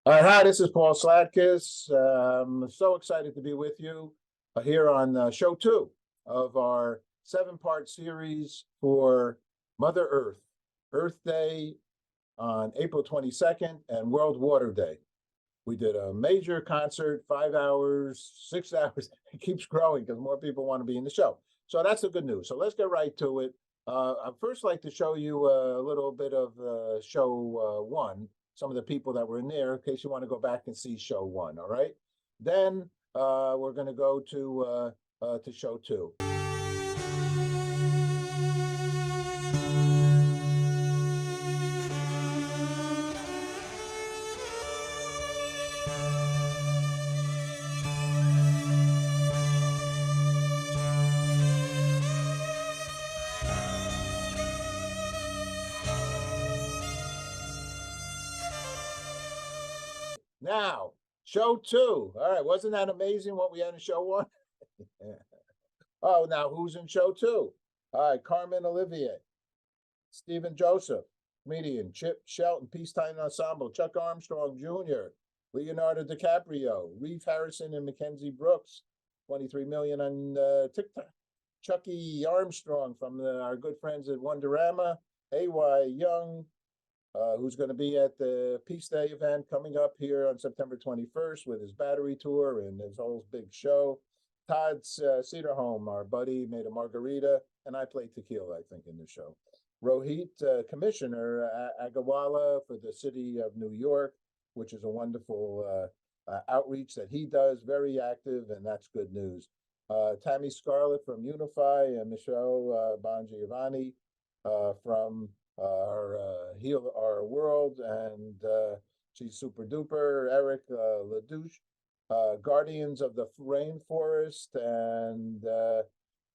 All right, hi, this is Paul Sladkis. So excited to be with you here on show two of our seven-part series for Mother Earth, Earth Day on April 22nd and World Water Day. We did a major concert, 5 hours, 6 hours. It keeps growing because more people want to be in the show. So that's the good news. So let's get right to it. I'd first like to show you a little bit of show one, some of the people that were in there, in case you want to go back and see show one. All right. Then we're going to go to show two. Now, show two. All right, wasn't that amazing what we had in show one? Oh, now who's in show two? All right, Carmen Olivier, Stephen Joseph, comedian, Chip Shelton, Peacetime Ensemble, Chuck Armstrong Jr., Leonardo DiCaprio, Reeve Harrison and Mackenzie Brooks, 23 million on TikTok. Chucky Armstrong from our good friends at Wonderama, A.Y. Young, who's going to be at the Peace Day event coming up here on September 21st with his battery tour and his whole big show. Todd Cedarholm, our buddy, made a margarita, and I played tequila, I think, in the show. Rohit, Commissioner Agawala for the city of New York, which is a wonderful outreach that he does, very active, and that's good news. Tammy Scarlett from Unify and Michelle Bongiovanni from Heal Our World, and she's super duper. Eric LaDouche, Guardians of the Rainforest, and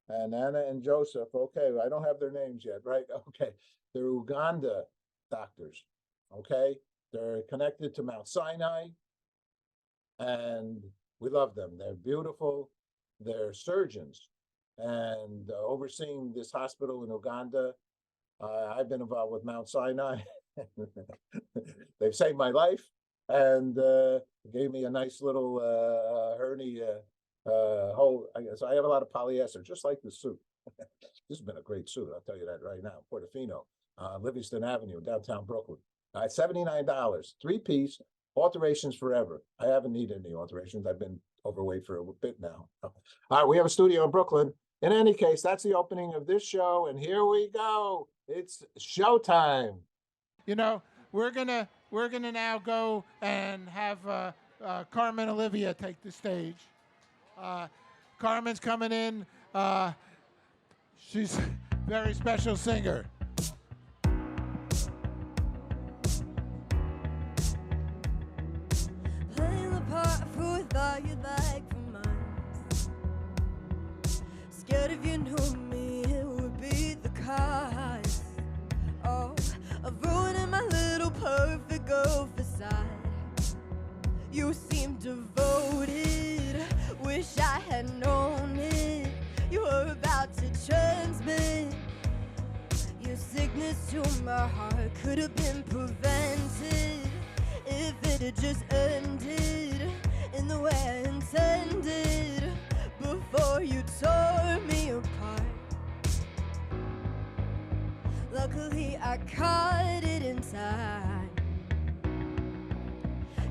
Anna and Joseph. Okay, I don't have their names yet, right? Okay, they're Uganda doctors. Okay, they're connected to Mount Sinai, and we love them. They're beautiful. They're surgeons, and overseeing this hospital in Uganda. I've been involved with Mount Sinai. They've saved my life and gave me a nice little hernia hole. I guess I have a lot of polyester, just like the suit. This has been a great suit, I'll tell you that right now. Portofino, Livingston Avenue, downtown Brooklyn. $79, three-piece, alterations forever. I haven't needed any alterations. I've been overweight for a bit now. All right, we have a studio in Brooklyn. In any case, that's the opening of this show, and here we go. It's showtime. You know, we're gonna now go and have Carmen Olivia take the stage. Carmen's coming in. She's a very special singer. Playing the part of who I thought you'd like for months. Scared if you knew me, it would be the cost. Oh, of ruining my little perfect girl facade. You seem devoted, wish I had known it. You were about to transmit your sickness to my heart. Could have been prevented if it had just ended in the way I intended before you tore me apart. Luckily I caught it in time.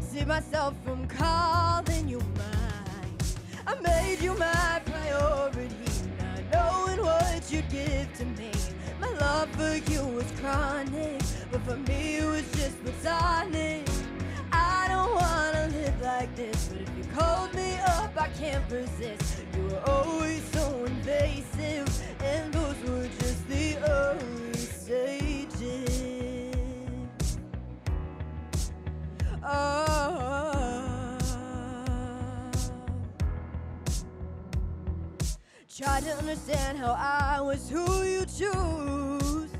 Saved myself from calling you mine. I made you my priority, not knowing what you'd give to me. My love for you was chronic, but for me it was just platonic. I don't wanna live like this, but if you called me up, I can't resist. You were always so invasive, and those were just the early stages. Oh, try to understand how I was who you choose,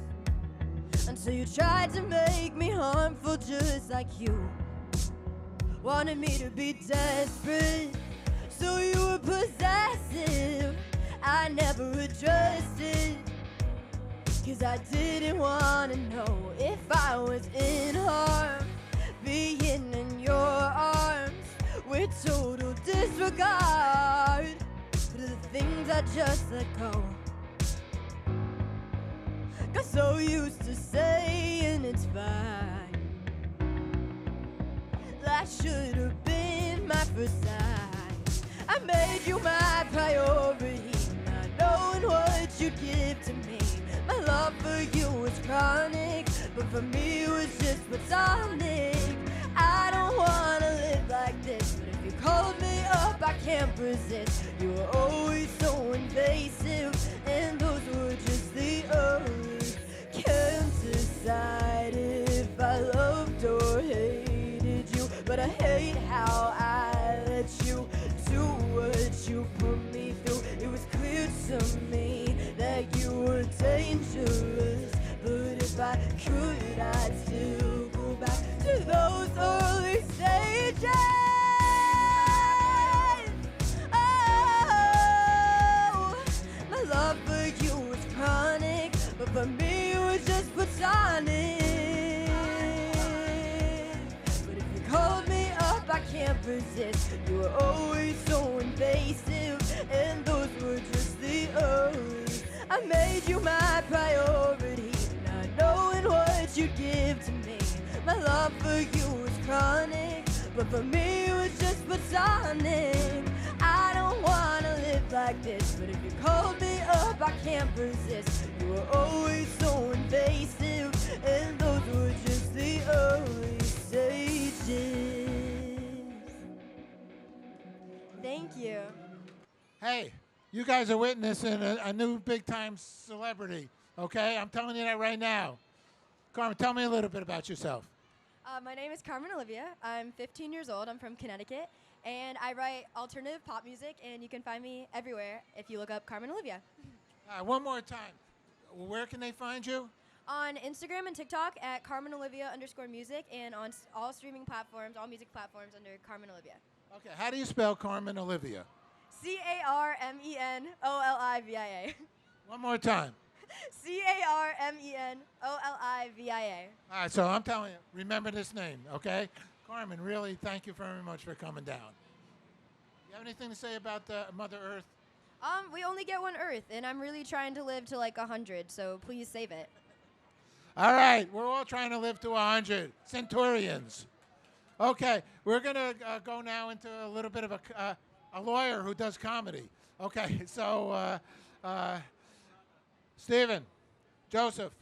until you tried to make me harmful just like you. Wanted me to be desperate, so you were possessive. I never addressed it, 'cause I didn't wanna know if I was in harm, being in your I just let go? Got so used to saying it's fine. That should have been my first sign. I made you my priority, not knowing what you'd give to me. My love for you was chronic, but for me it was just platonic. I don't wanna live like this, but if you called me up, I can't resist. You were always so invasive, and those were just the early. Can't decide if I loved or hated you, but I hate how I let you do what you put me through. It was clear to me that you were dangerous, but if I could, I'd still go back to those early stages. Oh, my love for you was chronic, but for me it was just platonic. But if you called me up, I can't resist. You were always so invasive, and those were just the early. I made you my priority, not knowing what you'd give to me. My love for you was chronic, but for me it was just platonic. I don't wanna live like this, but if you called me up, I can't resist. You were always so invasive, and those were just the early stages. Thank you. Hey, you guys are witnessing a new big-time celebrity, okay? I'm telling you that right now. Carmen, tell me a little bit about yourself. My name is Carmen Olivia. I'm 15 years old. I'm from Connecticut, and I write alternative pop music, and you can find me everywhere if you look up Carmen Olivia. One more time. Where can they find you? On Instagram and TikTok at Carmen Olivia_music, and on all streaming platforms, all music platforms under Carmen Olivia. Okay, how do you spell Carmen Olivia? CarmenOlivia. One more time. CarmenOlivia. All right, so I'm telling you, remember this name, okay? Carmen, really, thank you very much for coming down. You have anything to say about Mother Earth? We only get one Earth, and I'm really trying to live to like 100, so please save it. All right, we're all trying to live to 100. Centurions. Okay, we're going to go now into a little bit of a lawyer who does comedy. Okay, so Stephen, Joseph,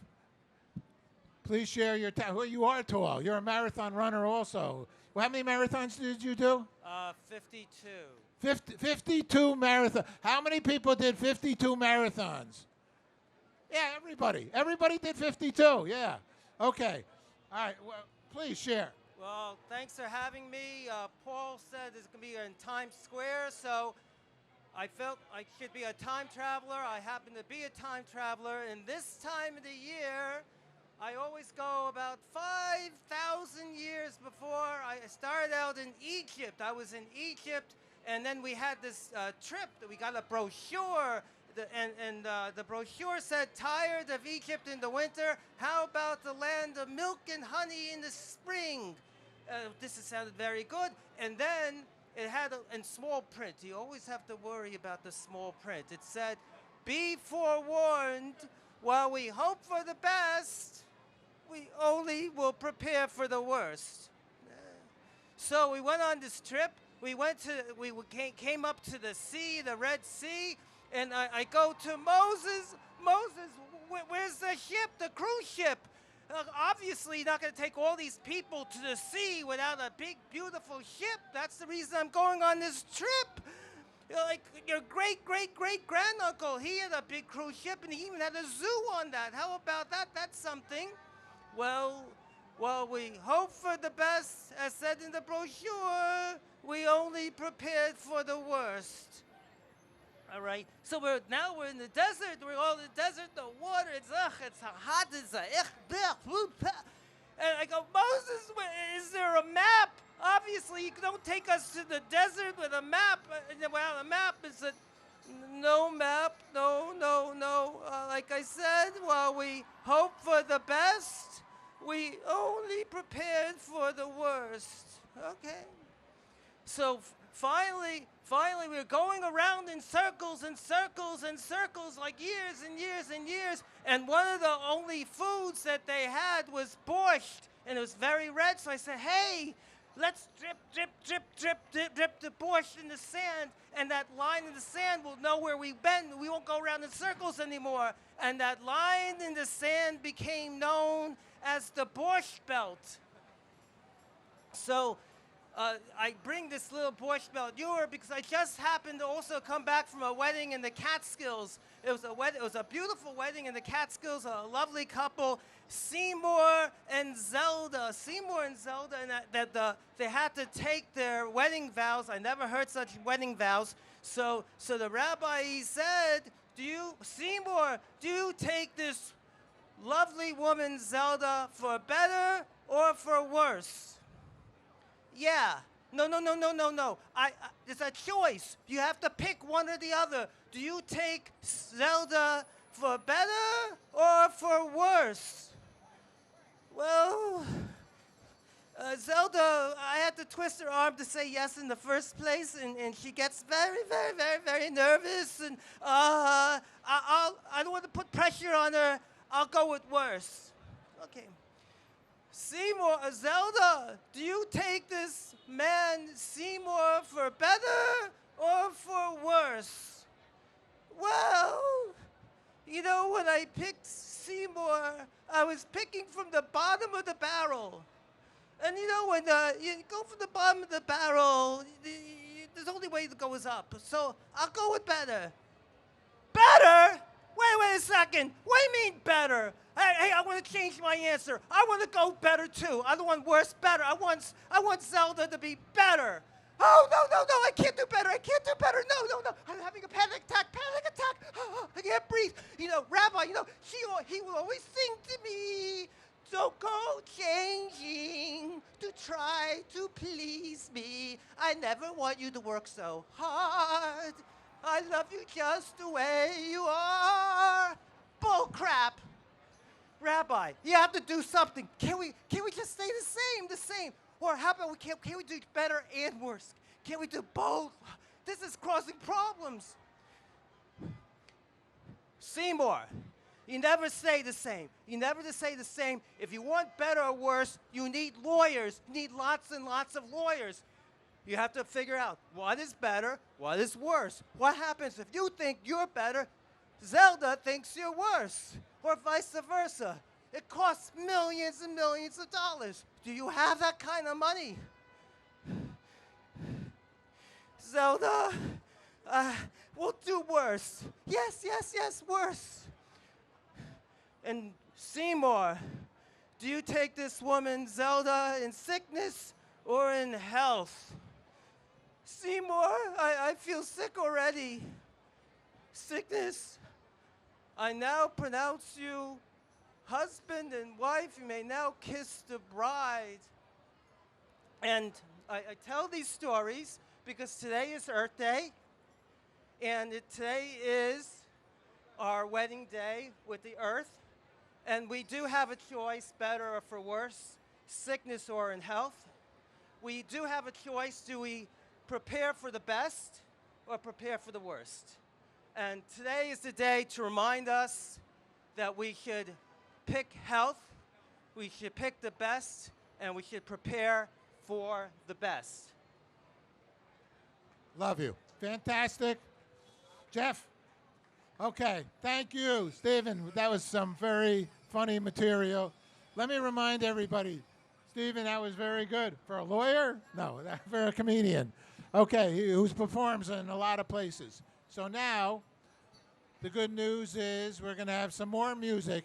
please share your time. Well, you are tall. You're a marathon runner also. Well, how many marathons did you do? 52. 52 marathons. How many people did 52 marathons? Yeah, everybody. Everybody did 52, yeah. Okay. All right, well, please share. Well, thanks for having me. Paul said it's going to be in Times Square, so I felt I should be a time traveler. I happen to be a time traveler, and this time of the year, I always go about 5,000 years before. I started out in Egypt. I was in Egypt, and then we had this trip that we got a brochure, the brochure said, "Tired of Egypt in the winter? How about the land of milk and honey in the spring?" This sounded very good. And then it had in small print. You always have to worry about the small print. It said, "Be forewarned, while we hope for the best, we only will prepare for the worst." So we went on this trip. We came up to the sea, the Red Sea, and I go to Moses. Moses, where's the ship, the cruise ship? Obviously, you're not going to take all these people to the sea without a big, beautiful ship. That's the reason I'm going on this trip. Like your great-great-great-granduncle, he had a big cruise ship, and he even had a zoo on that. How about that? That's something. Well, while we hope for the best, as said in the brochure, we only prepared for the worst. All right, so we're in the desert. We're all in the desert. The water, it's hot. And I go, "Moses, is there a map? Obviously, you don't take us to the desert with a map. Without a map, it's a no map. No. Like I said, while we hope for the best, we only prepared for the worst." Okay. So finally, we were going around in circles and circles and circles like years and years and years. And one of the only foods that they had was borscht, and it was very red. So I said, hey, let's drip, drip, drip, drip, drip, drip the borscht in the sand, and that line in the sand will know where we've been. We won't go around in circles anymore. And that line in the sand became known as the borscht belt. So I bring this little borscht belt here because I just happened to also come back from a wedding in the Catskills. It was a beautiful wedding in the Catskills, a lovely couple, Seymour and Zelda. Seymour and Zelda, and they had to take their wedding vows. I never heard such wedding vows. So the rabbi said, Seymour, do you take this lovely woman Zelda for better or for worse? Yeah. No. It's a choice. You have to pick one or the other. Do you take Zelda for better or for worse? Well, Zelda, I had to twist her arm to say yes in the first place, and she gets very, very, very, very nervous, and I don't want to put pressure on her. I'll go with worse. Okay. Seymour, Zelda, do you take this man Seymour for better or for worse? Well, when I picked Seymour, I was picking from the bottom of the barrel. And when you go from the bottom of the barrel, there's only way to go is up. So I'll go with better. Better? Wait a second. What do you mean better? Hey, I want to change my answer. I want to go better too. I don't want worse, better. I want Zelda to be better. Oh, no, I can't do better. No. I'm having a panic attack. I can't breathe. Rabbi, he will always sing to me, don't go changing to try to please me. I never want you to work so hard. I love you just the way you are. Bull crap. Rabbi, you have to do something. Can we just stay the same? Or how about can we do better and worse? Can we do both? This is causing problems. Seymour, you never say the same. If you want better or worse, you need lawyers. You need lots and lots of lawyers. You have to figure out what is better, what is worse. What happens if you think you're better, Zelda thinks you're worse, or vice versa? It costs millions and millions of dollars. Do you have that kind of money? Zelda, we'll do worse. Yes, worse. And Seymour, do you take this woman, Zelda, in sickness or in health? Seymour, I feel sick already. Sickness. I now pronounce you husband and wife. You may now kiss the bride. And I tell these stories because today is Earth Day, and today is our wedding day with the earth. And we do have a choice, better or for worse, sickness or in health. We do have a choice. Do we prepare for the best or prepare for the worst? And today is the day to remind us that we should pick health, we should pick the best, and we should prepare for the best. Love you. Fantastic. Jeff? Okay, thank you, Stephen. That was some very funny material. Let me remind everybody, Stephen, that was very good. For a lawyer? No, for a comedian. Okay, who performs in a lot of places. So now, the good news is we're going to have some more music,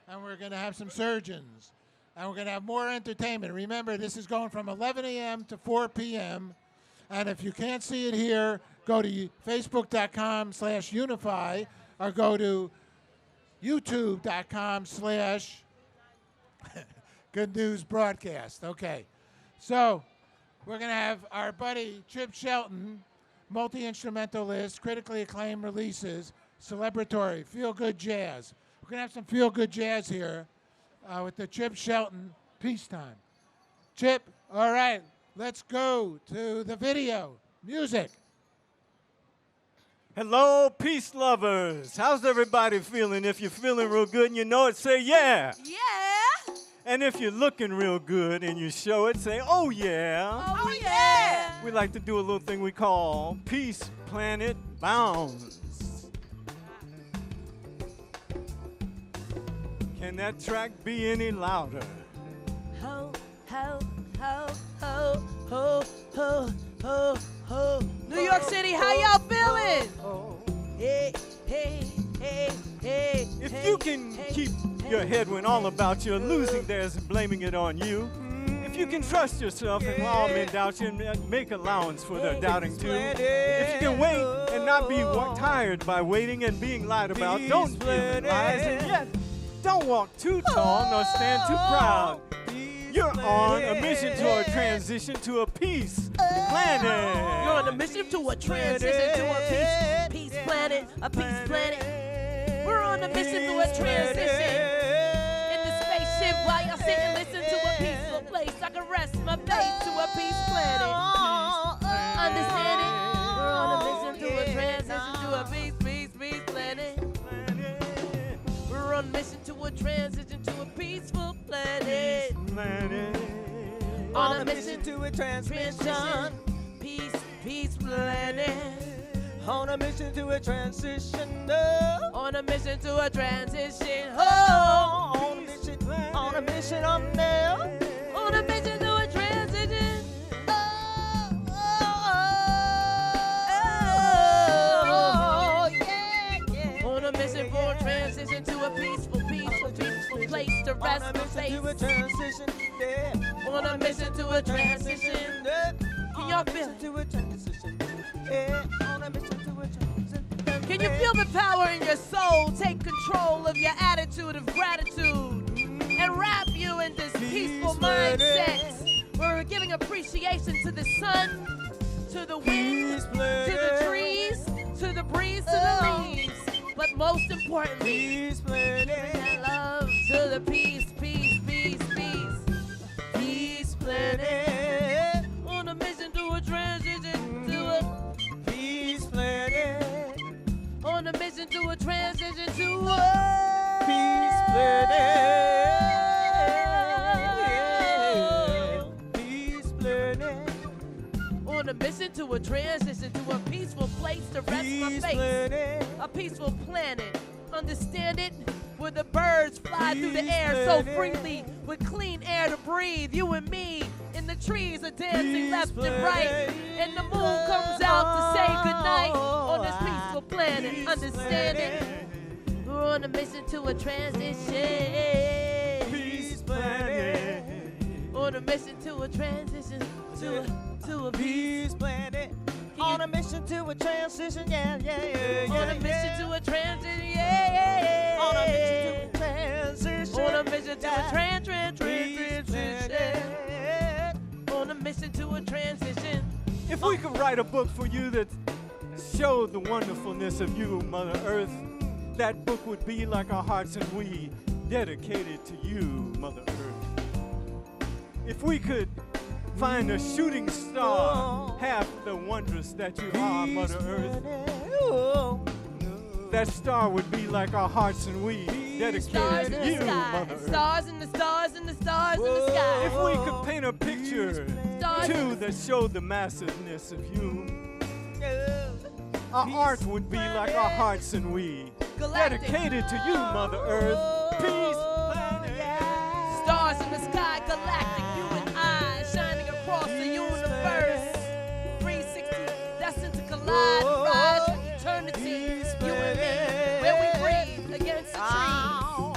and we're going to have some surgeons, and we're going to have more entertainment. Remember, this is going from 11 a.m. to 4 p.m., and if you can't see it here, go to facebook.com/unify or go to youtube.com/good news broadcast. Okay. So we're going to have our buddy Chip Shelton, multi-instrumentalist, critically acclaimed releases, celebratory, feel-good jazz. We're going to have some feel-good jazz here with the Chip Shelton Peacetime. Chip, all right. let's go to the video. Music. Hello, peace lovers. How's everybody feeling? If you're feeling real good and you know it, say yeah. Yeah. And if you're looking real good and you show it, say oh yeah. Oh, yeah. We like to do a little thing we call Peace Planet Bounce. Can that track be any louder? Ho, ho, ho, ho, ho, ho, ho, ho. New York City, how y'all feeling? Hey, hey, hey, hey. If hey, you can hey, keep hey, your head when all about you losing theirs and blaming it on you, if you can trust yourself and all men doubt you and make allowance for their doubting too, if you can wait and not be tired by waiting and being lied about, don't give it lies, and yet don't walk too tall nor stand too proud. You're on a mission to a transition to a peace planet. You're on a mission to a transition to a peace planet, a peace planet. We're on a mission to a transition in the spaceship while y'all sit and listen to a peaceful place. I can rest my face to a peace planet. Understand it? We're on a mission to a transition to a peace planet. We're on a mission to a transition to a peaceful planet. On a mission to a transition, peace planet. On a mission to a transition. On a mission to a transition. Oh, On a mission, I'm there. on a mission to a transition. Oh, yeah, yeah. On a mission for a transition to a peaceful place to rest my face. Transition, yeah. On a mission to a transition. Can y'all feel it? To a transition, yeah. On a mission to a transition. Can you feel the power in your soul? Take control of your attitude of gratitude and wrap you in this peaceful mindset. We're giving appreciation to the sun, to the wind, to the trees, to the breeze, to the leaves. But most importantly, Peace planet. giving that love to the peace planet. On a mission to a transition to a Peace planet. on a mission to a transition to a Peace planet. Peace planet. on a mission to a transition to a peaceful place to rest my Peace face. planet. A peaceful planet. Understand it? Where the birds fly through the Peace air so planet. freely with clean air to breathe. You and me in the trees are dancing Peace left and planet. right. And the moon comes out to say goodnight on this peaceful planet. Peace Understand it? planet. We're on a mission to a transition. Peace planet. On a mission to a transition to a Peace planet. On a mission to a transition, yeah, yeah, yeah. on a mission to a transition, yeah. On a mission to a transition. On a mission to a Peace transition. planet. On a mission to a transition. If we could write a book for you that showed the wonderfulness of you, Mother Earth, that book would be like our hearts and we, dedicated to you, Mother Earth. If we could find a shooting star, half the wondrous that you are, Mother Earth, that star would be like our hearts and we, dedicated Stars in to the you, sky. Mother Earth. Stars in the stars and the stars in the sky. If we could paint a picture, Stars too, that showed the massiveness of you, our art would be like our hearts and we, Galactic. dedicated to you, Mother Earth. Peace, planet. Stars in the sky, galactic, you and I, shining across the universe. 360, destined to collide, rise from eternity. You and me, where we breathe against the trees.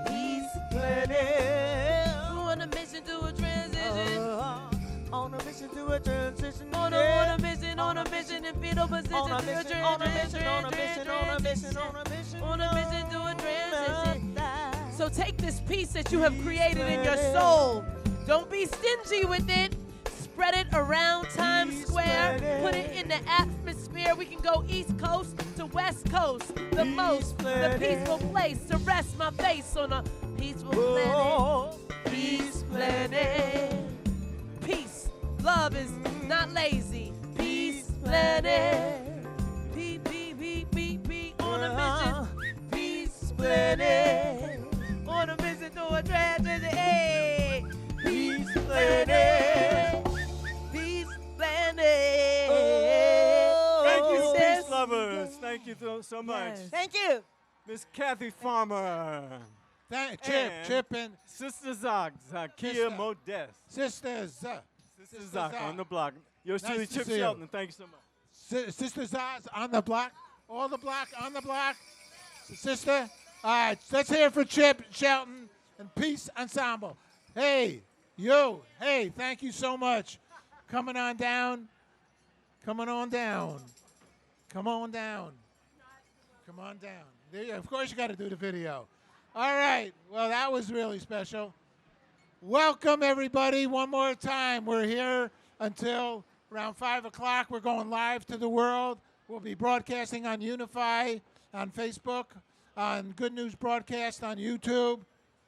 Peace planet. on a mission to a transition. On a mission to a transition. On a mission in fetal position. On a mission, on a mission, on a mission, on a mission, on a mission. On a mission to a transition. So take this peace that you have created in your soul. Don't be stingy with it. Spread it around Times Square. Put it in the atmosphere. We can go East Coast to West Coast. The peaceful place to rest my face on a peaceful planet. Peace planet. Peace love is not lazy. Peace planet. P on a mission. Peace planet. On a mission to a tragedy. Hey. Peace planet. Peace planet. Thank you, Yes. peace lovers. Thank you so much. Yes. Thank you. Miss Kathy Farmer. Chip, and Sister Zog, Zakia Sister. Modest. sisters. Sister Zog on the block. Yours Nice truly, to Chip see you. Shelton. Thank you so much. Sister Zaz on the block. All the block on the block. Sister. All right, let's hear it for Chip Shelton and Peace Ensemble. Hey, you. Hey, thank you so much. Coming on down. Coming on down. Come on down. Come on down. There you, of course, you got to do the video. All right. Well, that was really special. Welcome, everybody, one more time. We're here until around 5 o'clock. We're going live to the world. We'll be broadcasting on Unify, on Facebook, on Good News Broadcast, on YouTube,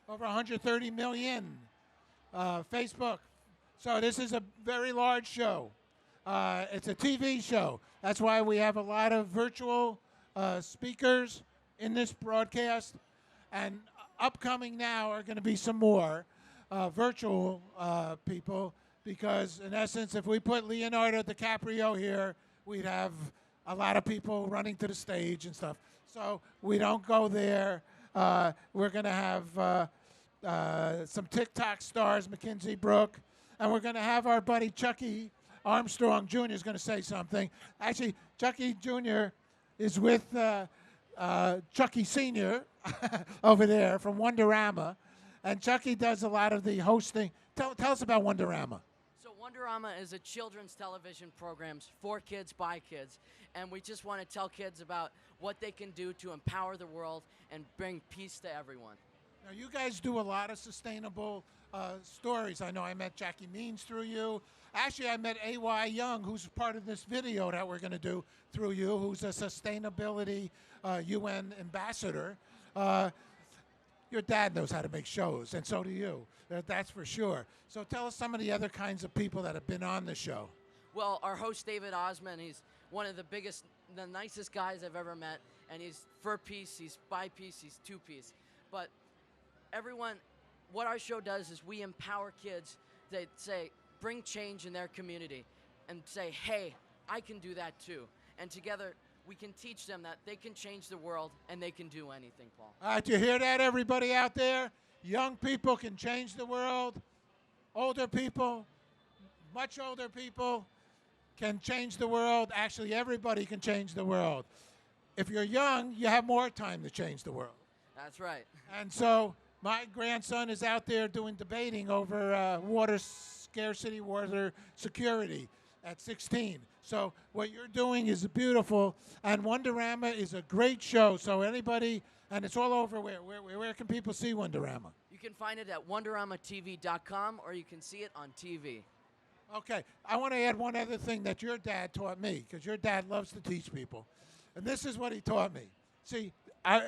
over 130 million, Facebook. So this is a very large show. It's a TV show. That's why we have a lot of virtual speakers in this broadcast. And upcoming now are going to be some more virtual people, because in essence, if we put Leonardo DiCaprio here, we'd have a lot of people running to the stage and stuff. So we don't go there. We're going to have some TikTok stars, Mackenzie Brook, and we're going to have our buddy Chucky Armstrong Jr. is going to say something. Actually, Chucky Jr. is with Chucky Sr. over there from Wonderama. And Chucky does a lot of the hosting. Tell us about Wonderama. So Wonderama is a children's television program for kids, by kids. And we just want to tell kids about what they can do to empower the world and bring peace to everyone. Now, you guys do a lot of sustainable stories. I know I met Jackie Means through you. Actually, I met A.Y. Young, who's part of this video that we're going to do through you, who's a sustainability UN ambassador. Your dad knows how to make shows, and so do you. That's for sure. So tell us some of the other kinds of people that have been on the show. Well, our host, David Osman, he's one of the biggest, the nicest guys I've ever met. And he's for peace, he's by peace, he's to peace. But everyone, what our show does is we empower kids that say, bring change in their community and say, hey, I can do that too. And together, we can teach them that they can change the world and they can do anything, Paul. All right, you hear that, everybody out there? Young people can change the world. Older people, much older people, can change the world. Actually, everybody can change the world. If you're young, you have more time to change the world. That's right. And so my grandson is out there doing debating over water scarcity, water security at 16. So what you're doing is beautiful, and Wonderama is a great show. So anybody, and it's all over. Where can people see Wonderama? You can find it at wonderamatv.com, or you can see it on TV. Okay, I want to add one other thing that your dad taught me, because your dad loves to teach people. And this is what he taught me. See,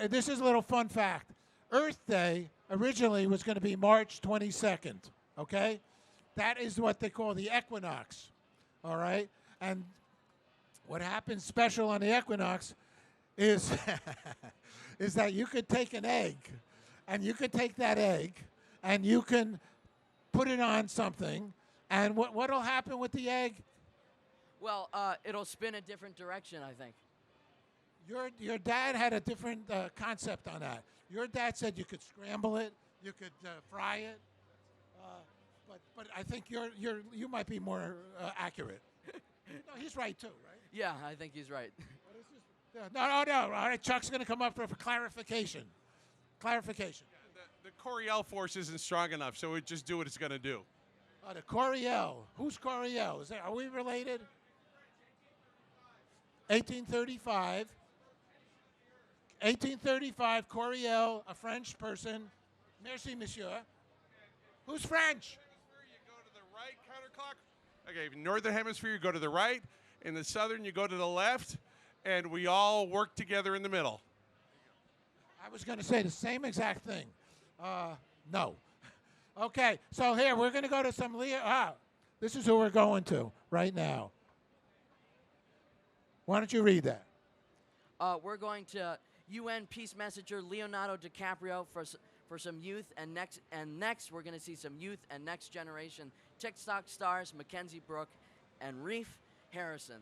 this is a little fun fact. Earth Day originally was going to be March 22nd, okay? That is what they call the equinox, all right? And what happens special on the equinox is, is that you could take an egg, and you could take that egg, and you can put it on something, and what'll happen with the egg? Well, it'll spin a different direction, I think. Your dad had a different concept on that. Your dad said you could scramble it, you could fry it, but I think you might be more accurate. No, he's right too, right? Yeah, I think he's right. No. All right, Chuck's going to come up for clarification. Clarification. The Coriel force isn't strong enough, so it just do what it's going to do. The Coriel. Who's Coriel? Are we related? 1835. 1835, Coriel, a French person. Merci, monsieur. Who's French? You go to the right counterclock. Okay, northern hemisphere, you go to the right. In the southern, you go to the left. And we all work together in the middle. I was going to say the same exact thing. No. Okay, so here, we're going to go to some This is who we're going to right now. Why don't you read that? We're going to UN peace messenger Leonardo DiCaprio for some youth, and next we're going to see some youth and next generation TikTok stars Mackenzie Brooke and Reef Harrison.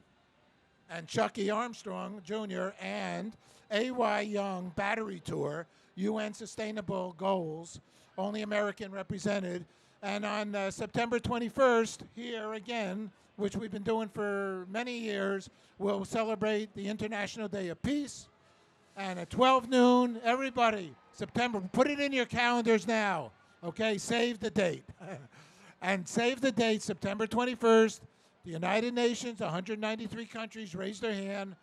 And Chucky Armstrong Jr. and A.Y. Young Battery Tour, UN Sustainable Goals, only American represented. And on September 21st, here again, which we've been doing for many years, we'll celebrate the International Day of Peace. And at 12 noon, everybody, September, put it in your calendars now, okay? Save the date. And save the date, September 21st, the United Nations, 193 countries raised their hand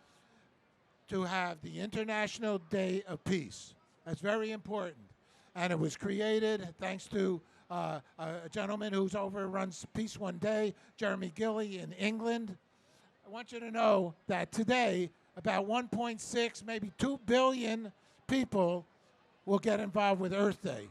to have the International Day of Peace. That's very important. And it was created thanks to a gentleman who's runs Peace One Day, Jeremy Gilley in England. I want you to know that today, about 1.6, maybe 2 billion people will get involved with Earth Day.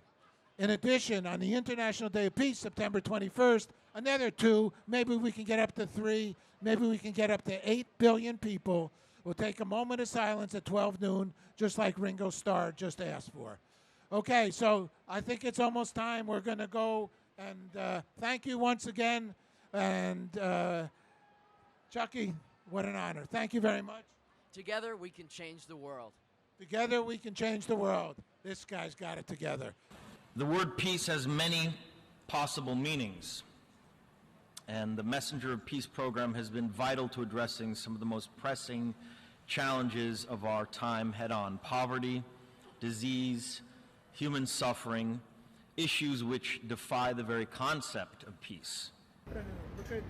In addition, on the International Day of Peace, September 21st, another 2, maybe we can get up to 3, maybe we can get up to 8 billion people will take a moment of silence at 12 noon, just like Ringo Starr just asked for. Okay, so I think it's almost time. We're going to go, and thank you once again. And Chucky, what an honor. Thank you very much. Together we can change the world. Together we can change the world. This guy's got it together. The word peace has many possible meanings, and the Messenger of Peace program has been vital to addressing some of the most pressing challenges of our time head-on: poverty, disease, human suffering, issues which defy the very concept of peace. Look at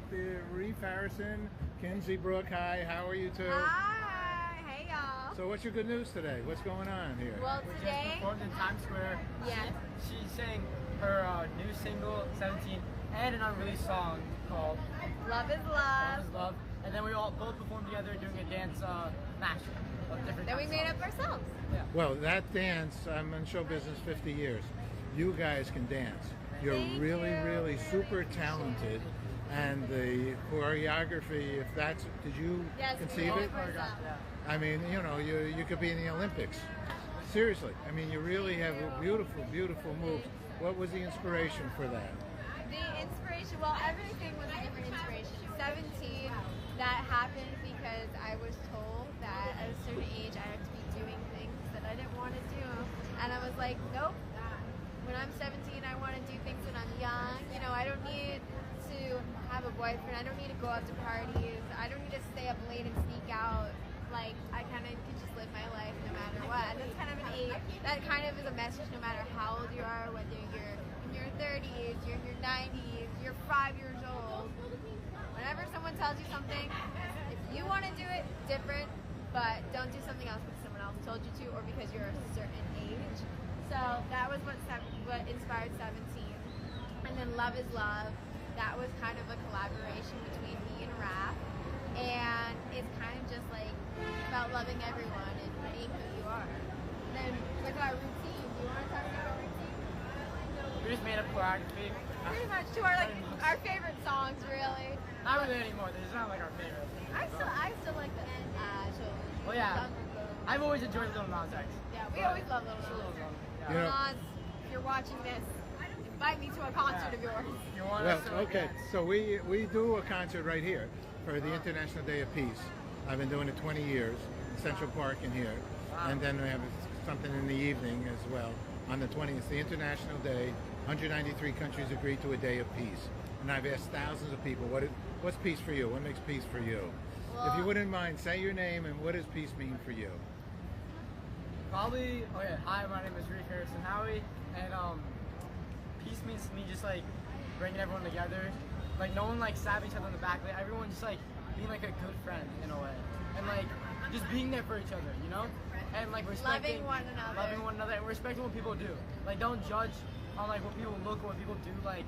Reef Harrison, Kenzie Brooke. Hi, how are you two? Hi, hey y'all. So what's your good news today? What's going on here? Well, We today, just performed in Times Square. Yeah. She sang her new single, 17, and an unreleased song called Love is Love Love. is Love. And then we all both performed together doing a dance mashup of different That we kinds of made up songs. ourselves. Yeah. Well, that dance, I'm in show business 50 years. You guys can dance. You're Thank really, you. really super talented. And the choreography, if that's, did you Yes, we conceive made it? it ourselves. Yeah. I mean, you could be in the Olympics. Seriously. I mean, you really have beautiful, beautiful moves. What was the inspiration for that? The inspiration, well, everything was a different inspiration. 17, that happened because I was told that at a certain age I had to be doing things that I didn't want to do. And I was like, nope. When I'm 17, I want to do things when I'm young. I don't need to have a boyfriend. I don't need to go out to parties. I don't need to stay up late and sneak out. Like, I kind of could just live my life no matter what. And that's kind of that kind of is a message no matter how old you are, whether you're in your 30s, you're in your 90s, you're 5 years old. Whenever someone tells you something, if you want to do it, different, but don't do something else because someone else told you to or because you're a certain age. So that was what inspired 17. And then Love is Love, that was kind of a collaboration between me and Raph. And it's kind of just like about loving everyone and being who you are. And then with our routine, do you want to talk about our routine? We just made up choreography. Pretty much to our favorite songs, really. Not really anymore. They're not like our favorite. I still like the Well, yeah. I've always enjoyed Little Nas X. Yeah, we always love Little Nas. Yeah. You know- Nas, if you're watching this, invite me to a concert of yours. You want Well, us to okay, dance? so we do a concert right here for the International Day of Peace. I've been doing it 20 years, in Central Park in here. And then we have something in the evening as well. On the 20th, it's the International Day. 193 countries agreed to a day of peace. And I've asked thousands of people, what's peace for you? What makes peace for you? If you wouldn't mind, say your name and what does peace mean for you? Probably, hi, my name is Reef Harrison Howie, and peace means to me just like bringing everyone together. Like no one like stabbing each other in the back, like everyone just like being like a good friend in a way. And like just being there for each other, And like respecting Loving one another. and respecting what people do. Like don't judge on like what people look or what people do, like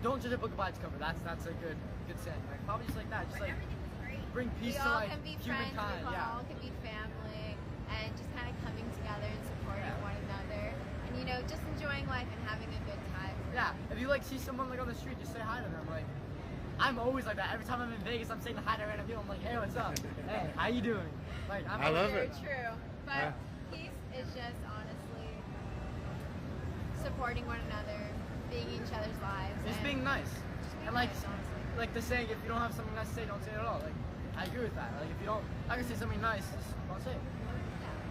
don't judge a book by its cover. That's a good saying. Like probably just like that. Just like bring peace We to all like can be friends, humankind. we Yeah. all can be family, and just kind of coming together and supporting one another. And just enjoying life and having a good time. Yeah, if you like see someone like on the street, just say hi to them. Like, I'm always like that. Every time I'm in Vegas, I'm saying hi to random people. I'm like, hey, what's up? Hey, how you doing? Like, I love very it. true. But peace is just honestly supporting one another, being in each other's lives. Just and being nice. just being And like, nice, honestly. like the saying, if you don't have something nice to say, don't say it at all. Like, I agree with that. Like, if you don't, I can say something nice, just don't say it.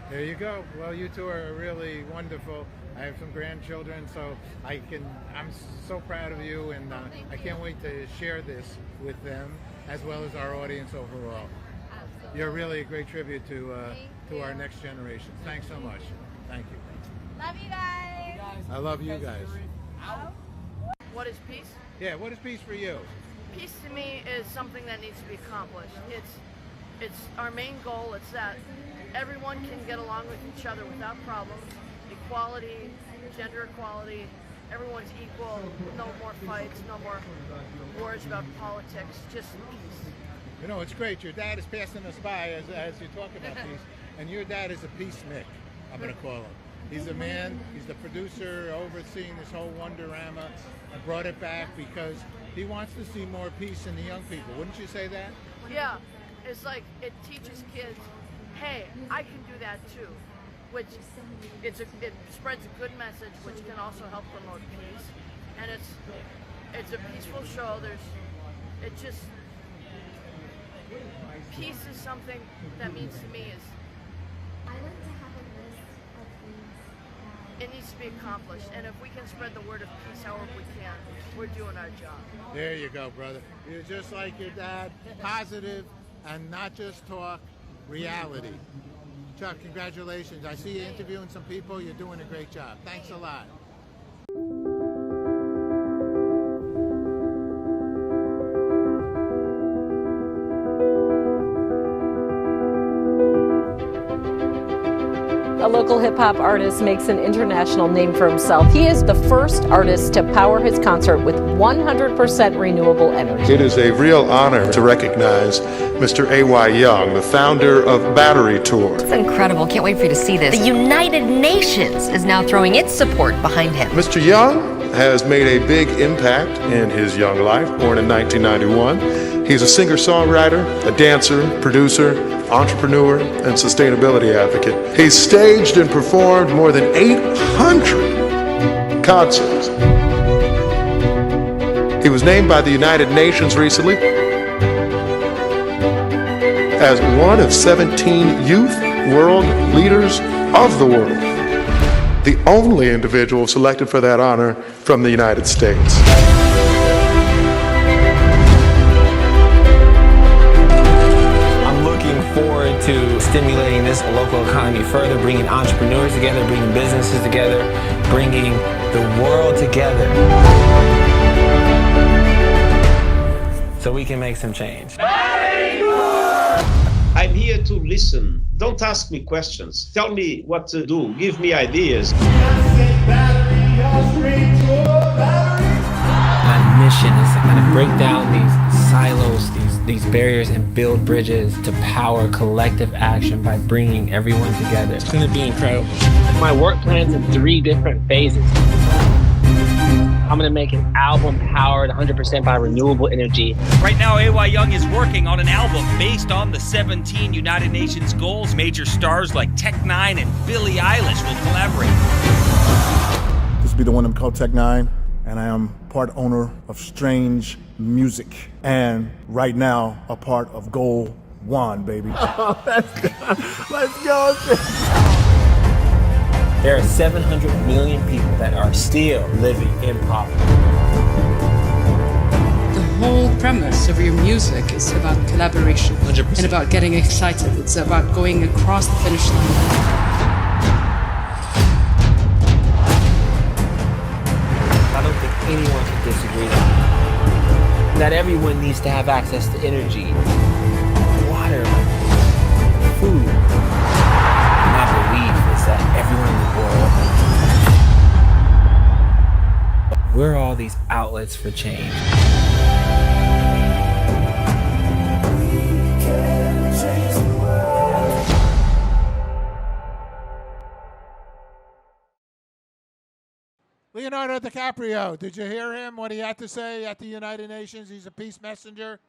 There you go. Well, you two are really wonderful. I have some grandchildren, so I'm so proud of you, and I can't wait to share this with them as well as our audience overall. Absolutely. You're really a great tribute to our you. next generation. Thanks so much. Thank you. Love you guys. I love you guys. What is peace? Yeah, what is peace for you? Peace to me is something that needs to be accomplished. It's our main goal. It's that everyone can get along with each other without problems. Equality, gender equality, everyone's equal, no more fights, no more wars about politics, just peace. You know, it's great. Your dad is passing us by as you talk about peace, and your dad is a peace Mick, I'm going to call him. He's a man, he's the producer overseeing this whole Wonderama. I brought it back because he wants to see more peace in the young people. Wouldn't you say that? Yeah, it's like it teaches kids, hey, I can do that too. Which it spreads a good message, which can also help promote peace, and it's a peaceful show. Peace is something that means to me is it needs to be accomplished, and if we can spread the word of peace however we can, we're doing our job. There you go, brother. You're just like your dad, positive and not just talk, reality. Chuck, congratulations. I see you interviewing some people. You're doing a great job. Thanks a lot. A local hip-hop artist makes an international name for himself. He is the first artist to power his concert with 100% renewable energy. It is a real honor to recognize Mr. A.Y. Young, the founder of Battery Tour. It's incredible. Can't wait for you to see this. The United Nations is now throwing its support behind him. Mr. Young has made a big impact in his young life, born in 1991. He's a singer-songwriter, a dancer, producer, entrepreneur, and sustainability advocate. He's staged and performed more than 800 concerts. He was named by the United Nations recently as one of 17 youth world leaders of the world, the only individual selected for that honor from the United States. Forward to stimulating this local economy further, bringing entrepreneurs together, bringing businesses together, bringing the world together so we can make some change. I'm here to listen. Don't ask me questions. Tell me what to do. Give me ideas. My mission is to kind of break down these silos, these barriers, and build bridges to power collective action by bringing everyone together. It's going to be incredible. My work plan's in 3 different phases. I'm going to make an album powered 100% by renewable energy. Right now, A.Y. Young is working on an album based on the 17 United Nations goals. Major stars like Tech-9 and Billie Eilish will collaborate. This will be the one called Tech-9, and I am part owner of Strange Music, and right now a part of Goal One, baby. Oh, let's go. Let's go. There are 700 million people that are still living in poverty. The whole premise of your music is about collaboration 100%. and about getting excited. It's about going across the finish line. I don't think anyone can disagree that everyone needs to have access to energy, water, food. My belief is that everyone in the world, we're all these outlets for change. Leonardo DiCaprio, did you hear him, what he had to say at the United Nations? He's a peace messenger.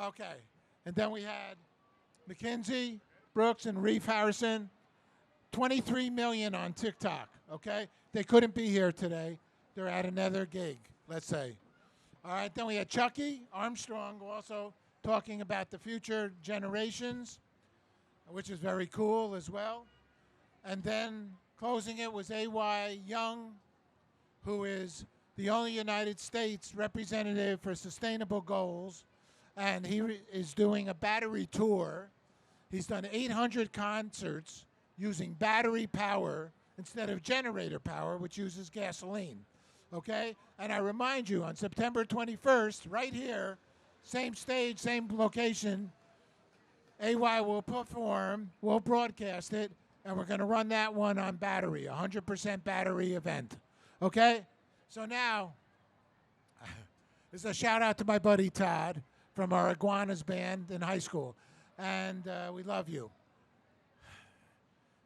Okay. And then we had Mackenzie Brooks and Reef Harrison, 23 million on TikTok, okay? They couldn't be here today. They're at another gig, let's say. All right, then we had Chucky Armstrong also talking about the future generations, which is very cool as well. And then closing it was A.Y. Young, who is the only United States representative for sustainable goals, and he is doing a battery tour. He's done 800 concerts using battery power instead of generator power, which uses gasoline, okay? And I remind you, on September 21st, right here, same stage, same location, AY will perform, we'll broadcast it, and we're going to run that one on battery, 100% battery event, okay? So now, this is a shout out to my buddy Todd from our Iguanas band in high school, and we love you.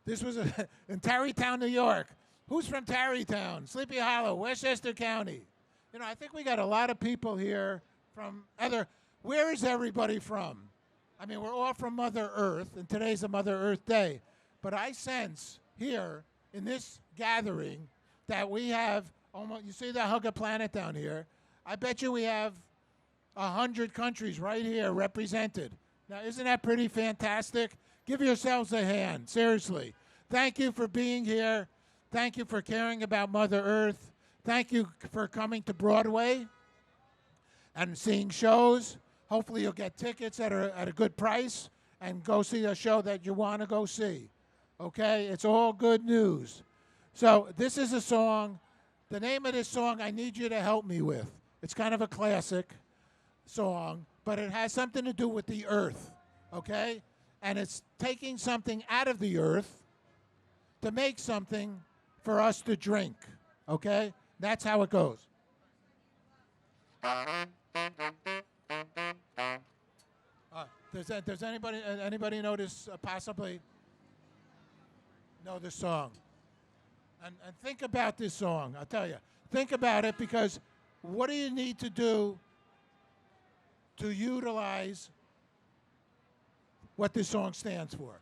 This was in Tarrytown, New York. Who's from Tarrytown? Sleepy Hollow, Westchester County. You know, I think we got a lot of people here from other. Where is everybody from? I mean, we're all from Mother Earth, and today's a Mother Earth Day. But I sense here in this gathering that we have almost, you see the Hug a Planet down here? I bet you we have 100 countries right here represented. Now, isn't that pretty fantastic? Give yourselves a hand, seriously. Thank you for being here. Thank you for caring about Mother Earth. Thank you for coming to Broadway and seeing shows. Hopefully you'll get tickets at a good price and go see a show that you want to go see. Okay? It's all good news. So this is a song. The name of this song I need you to help me with. It's kind of a classic song, but it has something to do with the earth. Okay? And it's taking something out of the earth to make something for us to drink. Okay? That's how it goes. Does anybody notice possibly know this song? And think about this song. I'll tell you. Think about it, because what do you need to do to utilize what this song stands for?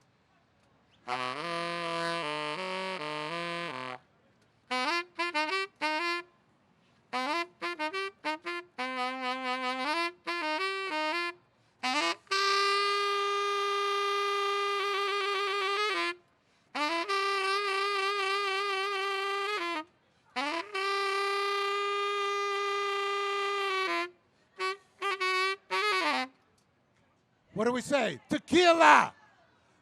What do we say? Tequila!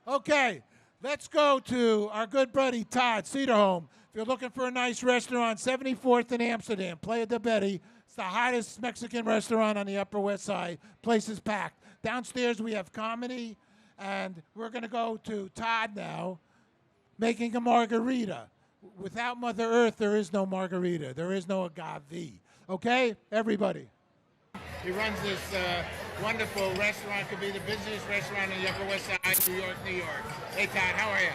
Okay, let's go to our good buddy Todd Cedarholm. If you're looking for a nice restaurant, 74th in Amsterdam, Playa de Betty. It's the hottest Mexican restaurant on the Upper West Side. Place is packed. Downstairs we have comedy, and we're going to go to Todd now, making a margarita. Without Mother Earth, there is no margarita. There is no agave. Okay, everybody? He runs this wonderful restaurant. Could be the busiest restaurant in the Upper West Side, New York, New York. Hey, Todd, how are you?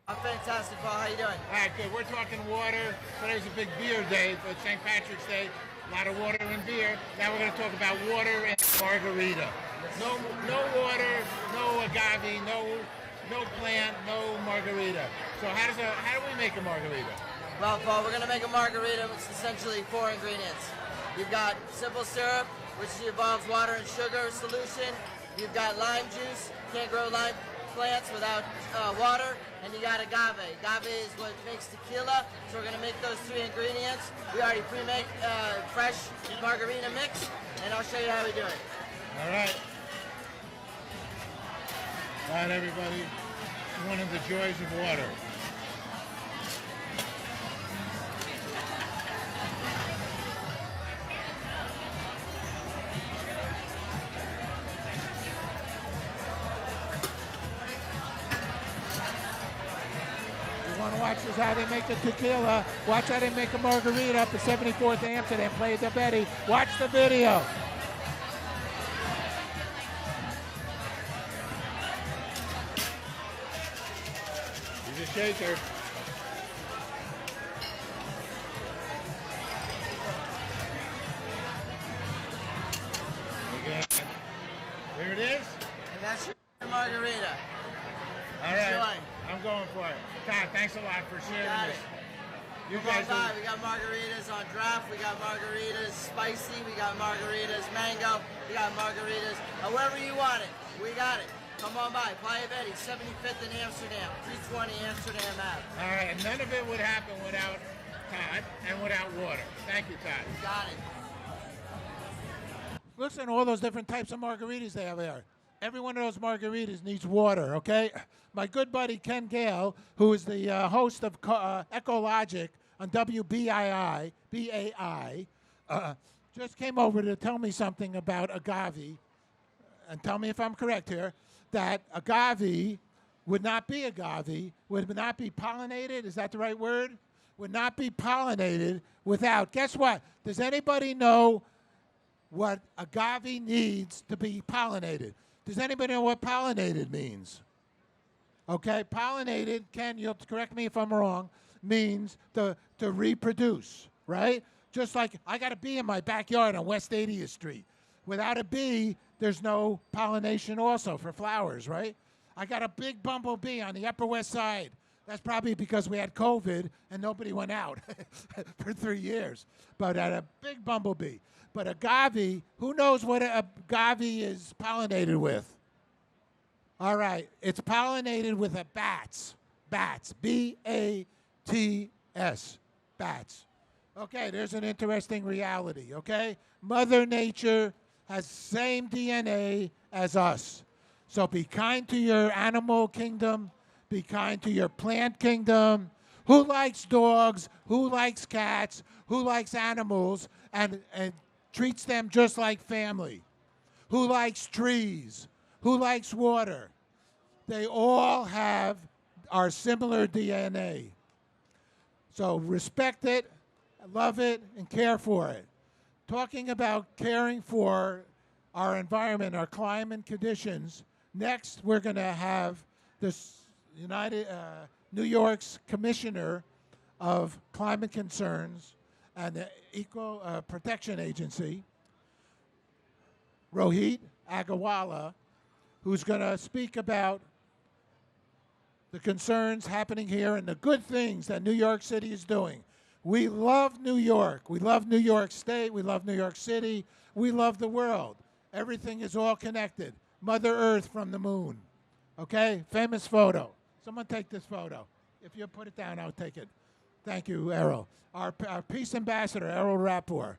I'm fantastic, Paul. How you doing? All right, good. We're talking water. Today's a big beer day for St. Patrick's Day. A lot of water and beer. Now we're going to talk about water and margarita. No water, no agave, no plant, no margarita. So how do we make a margarita? Well, Paul, we're going to make a margarita, which is essentially 4 ingredients. You've got simple syrup, which involves water and sugar solution. You've got lime juice. You can't grow lime plants without water. And you got agave. Agave is what makes tequila. So we're going to make those 3 ingredients. We already pre-make fresh margarita mix, and I'll show you how we do it. All right. All right, everybody. One of the joys of water. Watch is how they make the tequila. Watch how they make a margarita up at 74th Amsterdam. Playa de Betty. Watch the video. He's a shaker. And here it is. And that's your margarita. All right. Enjoy. I'm going for it. Todd, thanks a lot for sharing Got this. it. You Come guys on by. are- We got margaritas on draft. We got margaritas spicy. We got margaritas mango. We got margaritas however you want it. We got it. Come on by. Playa Betty, 75th in Amsterdam, 320 Amsterdam Ave. All right, and none of it would happen without Todd and without water. Thank you, Todd. Got it. Listen to all those different types of margaritas they have there. Every one of those margaritas needs water, okay? My good buddy Ken Gale, who is the host of Ecologic on WBAI, BAI, just came over to tell me something about agave, and tell me if I'm correct here, that agave would not be agave, would not be pollinated, is that the right word? Would not be pollinated without, guess what? Does anybody know what agave needs to be pollinated? Does anybody know what pollinated means? Okay, pollinated, Ken, you'll correct me if I'm wrong, means to reproduce, right? Just like I got a bee in my backyard on West 80th Street. Without a bee, there's no pollination also for flowers, right? I got a big bumblebee on the Upper West Side. That's probably because we had COVID and nobody went out for 3 years. But I had a big bumblebee. But agave, who knows what agave is pollinated with? All right, it's pollinated with a bats. Bats, B-A-T-S, bats. Okay, there's an interesting reality, okay? Mother Nature has same DNA as us. So be kind to your animal kingdom, be kind to your plant kingdom. Who likes dogs? Who likes cats? Who likes animals and treats them just like family? Who likes trees? Who likes water? They all have our similar DNA. So respect it, love it, and care for it. Talking about caring for our environment, our climate conditions, next we're going to have this New York's Commissioner of Climate Concerns and the Equal Protection Agency, Rohit Aggarwal, who's going to speak about the concerns happening here and the good things that New York City is doing. We love New York. We love New York State. We love New York City. We love the world. Everything is all connected. Mother Earth from the moon. Okay? Famous photo. Someone take this photo. If you put it down, I'll take it. Thank you, Errol. Our peace ambassador, Errol Rapport.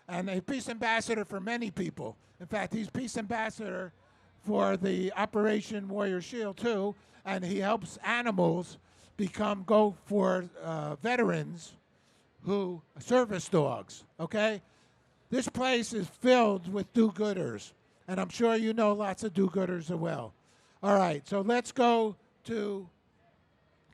And a peace ambassador for many people. In fact, he's peace ambassador for the Operation Warrior Shield, too. And he helps animals go for veterans who service dogs, okay? This place is filled with do-gooders, and I'm sure you know lots of do-gooders as well. All right, so let's go to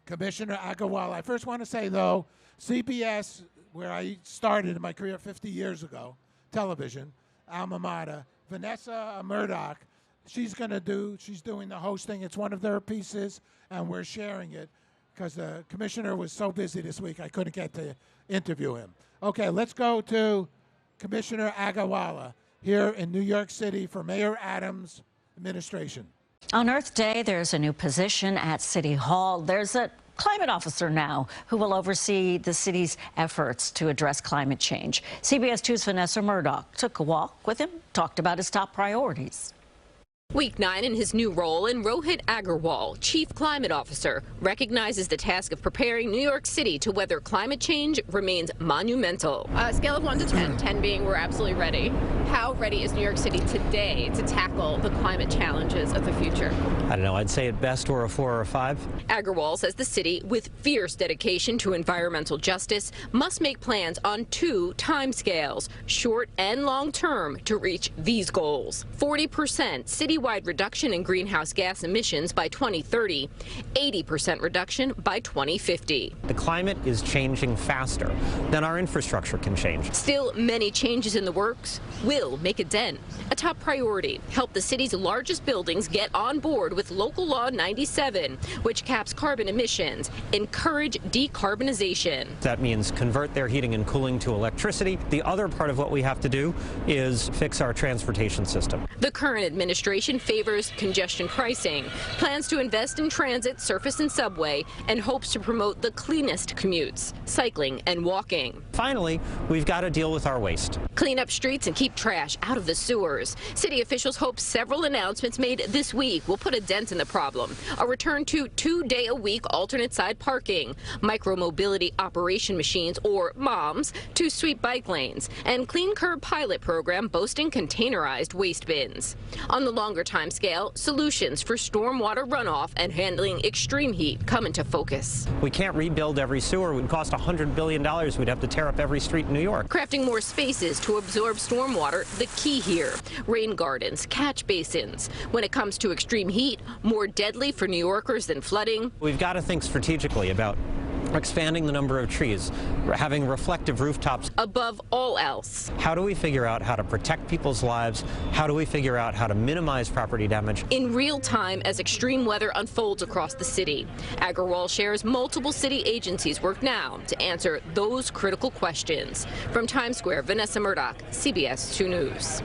Commissioner Aggarwal. I first want to say, though, CBS, where I started in my career 50 years ago, television, alma mater, Vanessa Murdoch, she's doing the hosting. It's one of their pieces, and we're sharing it because the commissioner was so busy this week I couldn't get to interview him. Okay, let's go to Commissioner Aggarwal here in New York City for Mayor Adams' administration. On Earth Day, there's a new position at City Hall. There's a climate officer now who will oversee the city's efforts to address climate change. CBS 2's Vanessa Murdoch took a walk with him, talked about his top priorities. Week 9 in his new role, and Rohit Aggarwal, Chief Climate Officer, recognizes the task of preparing New York City to weather climate change remains monumental. Scale of 1 to 10, 10 being we're absolutely ready. How ready is New York City today to tackle the climate challenges of the future? I don't know, I'd say at best we're a 4 or a 5. Aggarwal says the city, with fierce dedication to environmental justice, must make plans on 2 timescales, short and long term, to reach these goals. 40% citywide reduction in greenhouse gas emissions by 2030, 80% reduction by 2050. The climate is changing faster than our infrastructure can change. Still, many changes in the works will will make a dent. A top priority, help the city's largest buildings get on board with Local Law 97, which caps carbon emissions, encourage decarbonization. That means convert their heating and cooling to electricity. The other part of what we have to do is fix our transportation system. The current administration favors congestion pricing, plans to invest in transit, surface and subway, and hopes to promote the cleanest commutes, cycling and walking. Finally, we've got to deal with our waste. Clean up streets and keep trash out of the sewers. City officials hope several announcements made this week will put a dent in the problem. A return to 2-day-a-week alternate side parking, micro-mobility operation machines, or MOMs, to sweep bike lanes, and Clean Curb pilot program boasting containerized waste bins. On the longer time scale, solutions for stormwater runoff and handling extreme heat come into focus. We can't rebuild every sewer. It would cost $100 billion. We'd have to tear up every street in New York. Crafting more spaces to absorb stormwater, the key here. Rain gardens, catch basins. When it comes to extreme heat, more deadly for New Yorkers than flooding. We've got to think strategically about expanding the number of trees, having reflective rooftops. Above all else, how do we figure out how to protect people's lives? How do we figure out how to minimize property damage? In real time as extreme weather unfolds across the city, Agrawal shares multiple city agencies work now to answer those critical questions. From Times Square, Vanessa Murdoch, CBS 2 News.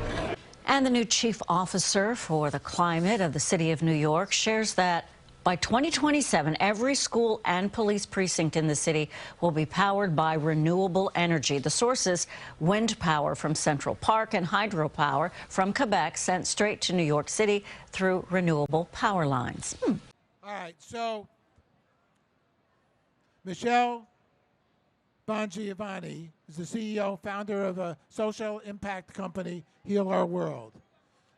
And the new chief officer for the climate of the city of New York shares that by 2027, every school and police precinct in the city will be powered by renewable energy. The source is wind power from Central Park and hydropower from Quebec sent straight to New York City through renewable power lines. All right, so Michelle Bongiovanni is the CEO, founder of a social impact company, Heal Our World,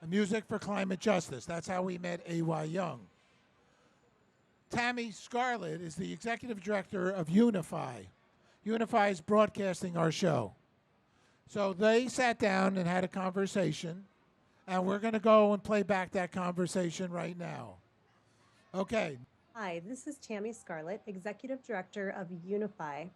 a music for climate justice. That's how we met A.Y. Young. Tammy Scarlett is the executive director of Unify. Unify is broadcasting our show. So they sat down and had a conversation, and we're going to go and play back that conversation right now. Okay. Hi, this is Tammy Scarlett, executive director of Unify.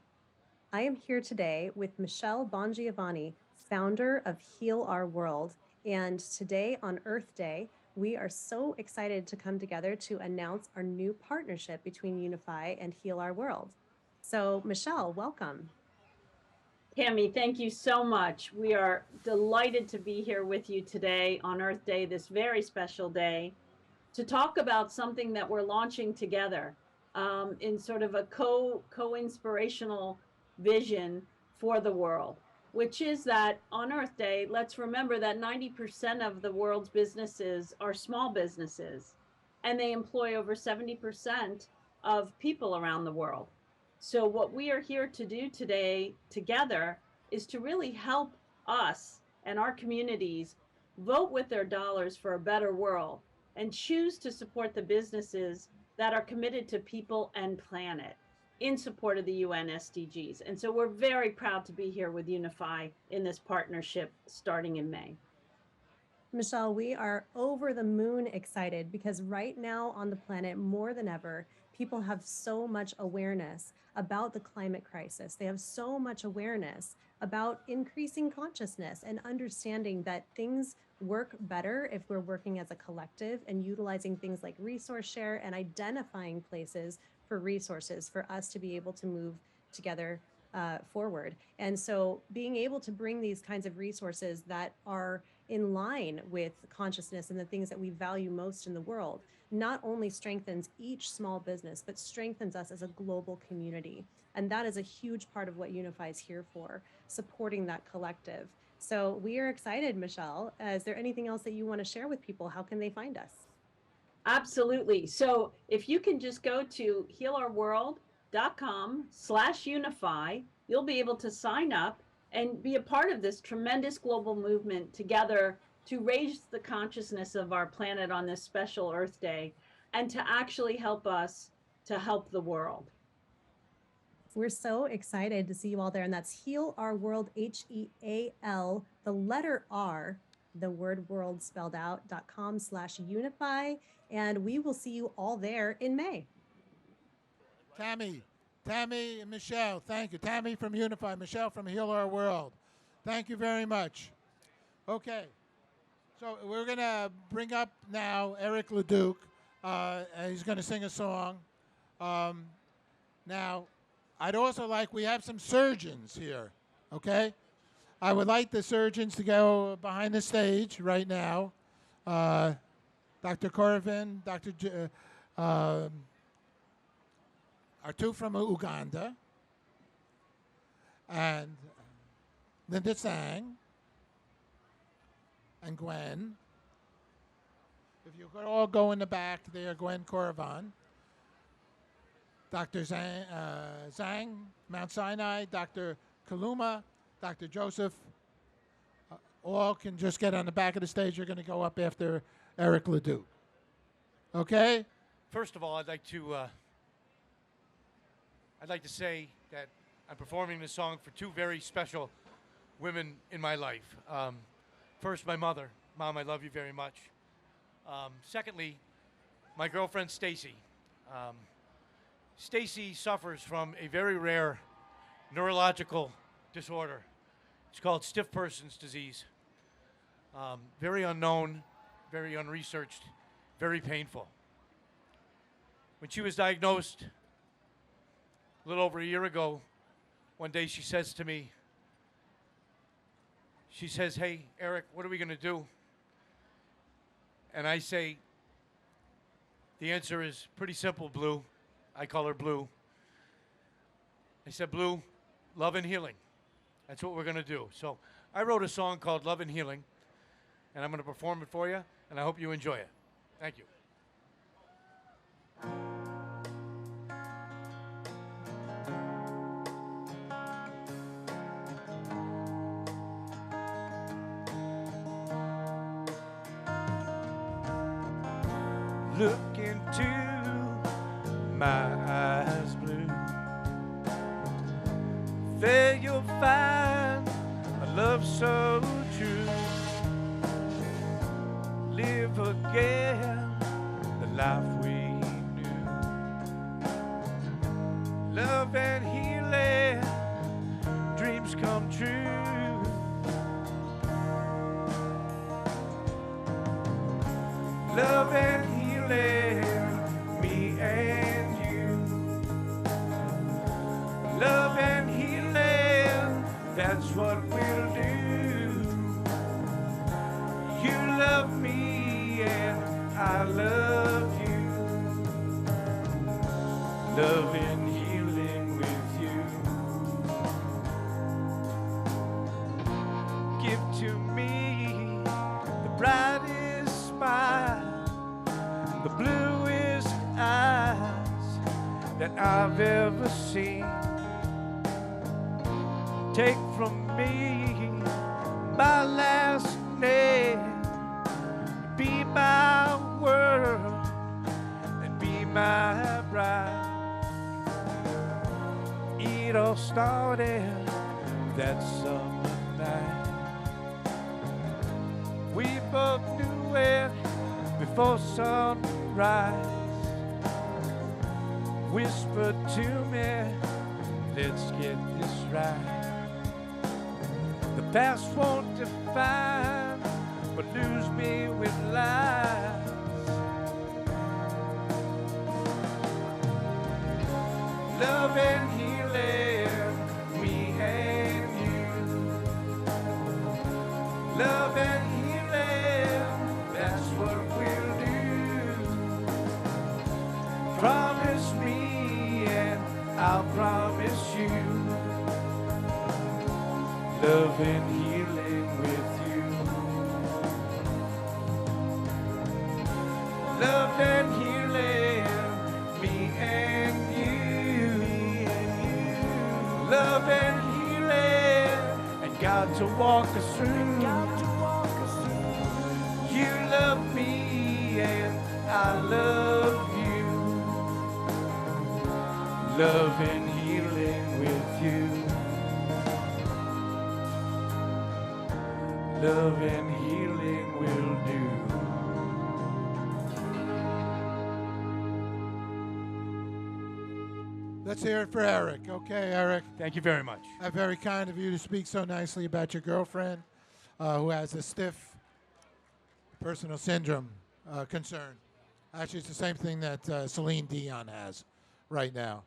I am here today with Michelle Bongiovanni, founder of Heal Our World. And today on Earth Day, we are so excited to come together to announce our new partnership between Unify and Heal Our World. So, Michelle, welcome. Tammy, thank you so much. We are delighted to be here with you today on Earth Day, this very special day, to talk about something that we're launching together in sort of a co-inspirational vision for the world, which is that on Earth Day, let's remember that 90% of the world's businesses are small businesses, and they employ over 70% of people around the world. So what we are here to do today together is to really help us and our communities vote with their dollars for a better world and choose to support the businesses that are committed to people and planet in support of the UN SDGs. And so we're very proud to be here with Unify in this partnership starting in May. Michelle, we are over the moon excited because right now on the planet, more than ever, people have so much awareness about the climate crisis. They have so much awareness about increasing consciousness and understanding that things work better if we're working as a collective and utilizing things like resource share and identifying places for resources for us to be able to move together forward. And so being able to bring these kinds of resources that are in line with consciousness and the things that we value most in the world not only strengthens each small business, but strengthens us as a global community. And that is a huge part of what Unify is here for, supporting that collective. So we are excited, Michelle. Is there anything else that you want to share with people? How can they find us? Absolutely. So if you can just go to healourworld.com/unify, you'll be able to sign up and be a part of this tremendous global movement together to raise the consciousness of our planet on this special Earth Day and to actually help us to help the world. We're so excited to see you all there. And that's Heal Our World, HEAL, the letter R, the word world spelled out, .com/unify. And we will see you all there in May. Tammy and Michelle, thank you. Tammy from Unify, Michelle from Heal Our World. Thank you very much. Okay. So we're going to bring up now Eric Leduc. And he's going to sing a song. Now, I'd also like, we have some surgeons here, okay? I would like the surgeons to go behind the stage right now. Dr. Corvin, are two from Uganda, and Linda Sang, and Gwen. If you could all go in the back there, Gwen Corvin. Dr. Zhang, Mount Sinai, Dr. Kaluma, Dr. Joseph, all can just get on the back of the stage. You're going to go up after Eric Ledoux. Okay? First of all, I'd like to say that I'm performing this song for two very special women in my life. First, my mother. Mom, I love you very much. Secondly, my girlfriend, Stacy. Stacy suffers from a very rare neurological disorder. It's called stiff person's disease. Very unknown, very unresearched, very painful. When she was diagnosed a little over a year ago, one day she says to me, she says, "Hey, Eric, what are we going to do?" And I say, the answer is pretty simple, Blue. I call her Blue. I said, "Blue, love and healing. That's what we're going to do." So I wrote a song called Love and Healing, and I'm going to perform it for you, and I hope you enjoy it. Thank you. Look into my eyes, Blue. There you'll find a love so true. Live again the life we knew. Love and healing, dreams come true. Love and healing, me and you. Love and healing, that's what we'll do. You love me and I love you. Love and healing with you. Give to me the brightest smile, the bluest eyes that I've ever seen. Take from me my last name, be my world and be my bride. It all started that summer night. We both knew it before sunrise. Whispered to me, let's get this right. The past won't define, but lose me with lies. Love and healing, me and you. Love and healing, that's what we'll do. Promise me and I'll promise you. Love and healing with you. Love and healing, me and you. Love and healing, and God to walk us through. You love me and I love you. Love and healing with you. Love and healing will do. Let's hear it for Eric. Okay, Eric. Thank you very much. Very kind of you to speak so nicely about your girlfriend. who has a stiff personal syndrome concern. Actually, it's the same thing that Celine Dion has right now.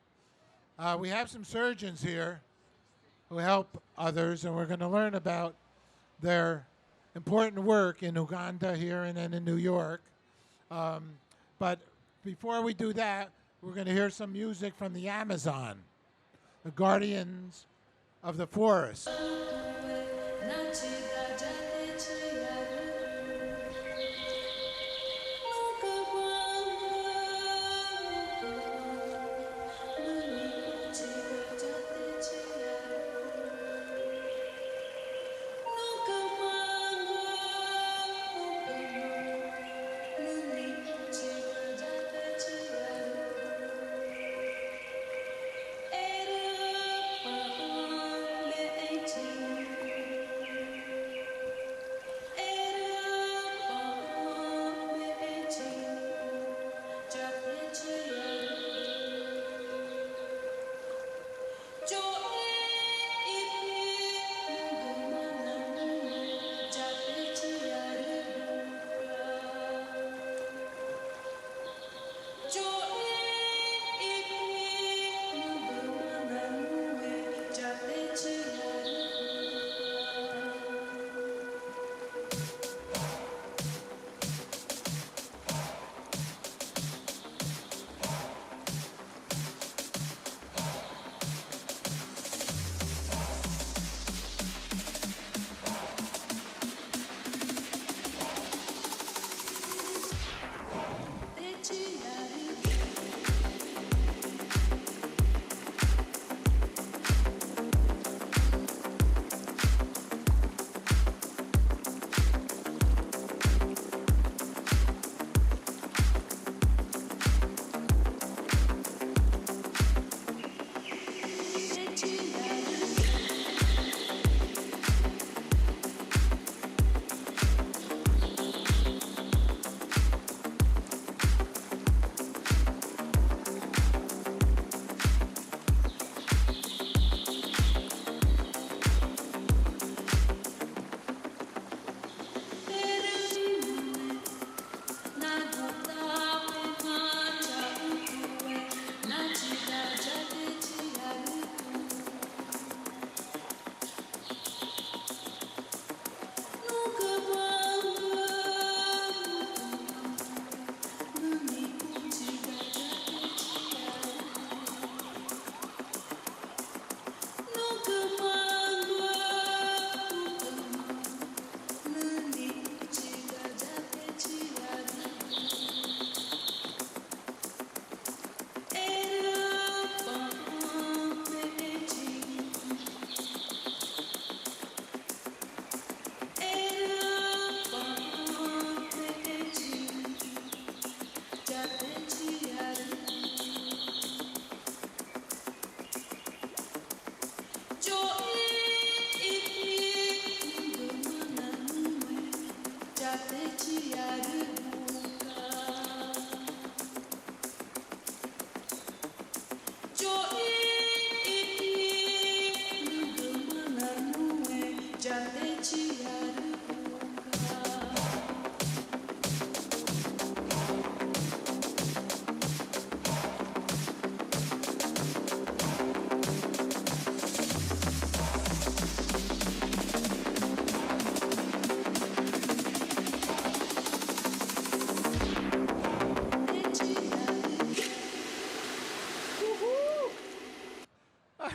We have some surgeons here who help others, and we're going to learn about their important work in Uganda here and then in New York. But before we do that, we're going to hear some music from the Amazon, the guardians of the forest.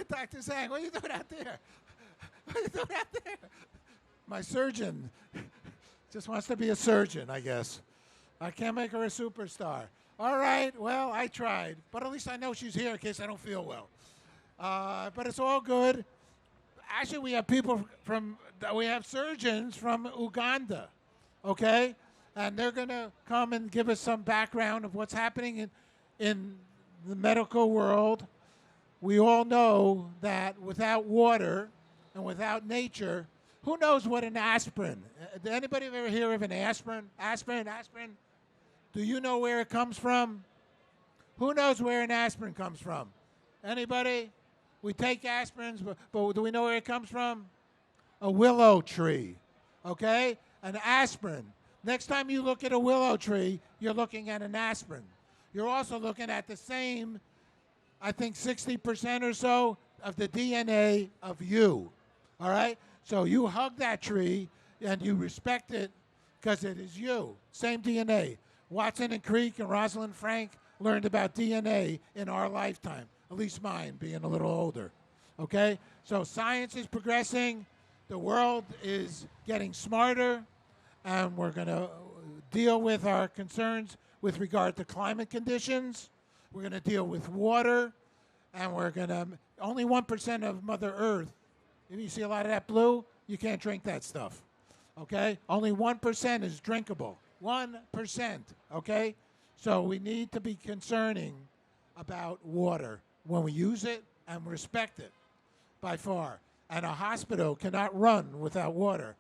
Dr. Zhang, what are you doing out there? What are you doing out there? My surgeon just wants to be a surgeon, I guess. I can't make her a superstar. All right, well, I tried. But at least I know she's here in case I don't feel well. But it's all good. Actually, we have we have surgeons from Uganda, okay? And they're going to come and give us some background of what's happening in the medical world. We all know that without water and without nature, who knows what an aspirin? Did anybody ever hear of an aspirin? Aspirin? Do you know where it comes from? Who knows where an aspirin comes from? Anybody? We take aspirins, but do we know where it comes from? A willow tree. okay? An aspirin. Next time you look at a willow tree, you're looking at an aspirin. You're also looking at the same, I think 60% or so of the DNA of you, all right? So you hug that tree and you respect it because it is you. Same DNA. Watson and Crick and Rosalind Frank learned about DNA in our lifetime, at least mine, being a little older, okay? So science is progressing. The world is getting smarter, and we're going to deal with our concerns with regard to climate conditions. We're going to deal with water, and we're going to, only 1% of Mother Earth, if you see a lot of that blue, you can't drink that stuff, okay? Only 1% is drinkable, 1%, okay? So we need to be concerning about water when we use it and respect it by far. And a hospital cannot run without water.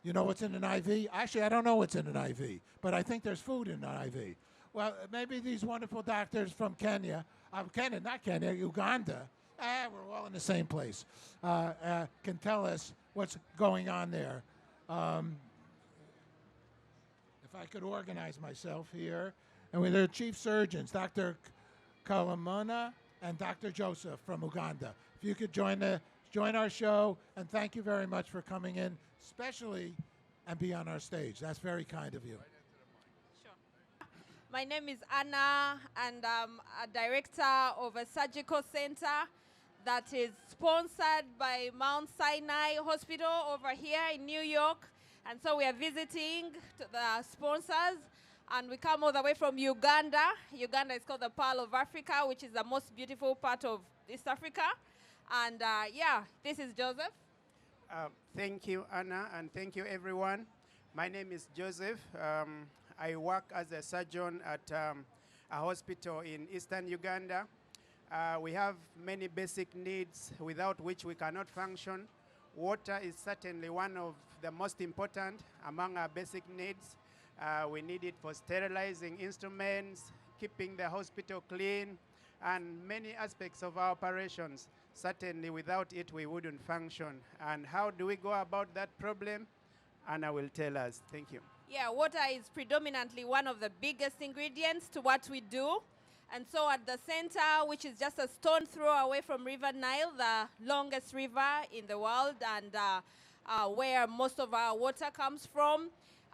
You know what's in an IV? Actually, I don't know what's in an IV, but I think there's food in an IV. Well, maybe these wonderful doctors from Kenya, not Kenya, Uganda, we're all in the same place, can tell us what's going on there. If I could organize myself here. And with their chief surgeons, Dr. Kalamana and Dr. Joseph from Uganda. If you could join our show, and thank you very much for coming in, especially, and be on our stage. That's very kind of you. My name is Anna, and I'm a director of a surgical center that is sponsored by Mount Sinai Hospital over here in New York. And so we are visiting the sponsors, and we come all the way from Uganda. Uganda is called the Pearl of Africa, which is the most beautiful part of East Africa. And yeah, this is Joseph. Thank you, Anna, and thank you, everyone. My name is Joseph. I work as a surgeon at a hospital in eastern Uganda. We have many basic needs without which we cannot function. Water is certainly one of the most important among our basic needs. We need it for sterilizing instruments, keeping the hospital clean, and many aspects of our operations. Certainly without it, we wouldn't function. And how do we go about that problem? Anna will tell us. Thank you. Yeah, water is predominantly one of the biggest ingredients to what we do. And so at the center, which is just a stone throw away from River Nile, the longest river in the world, and where most of our water comes from,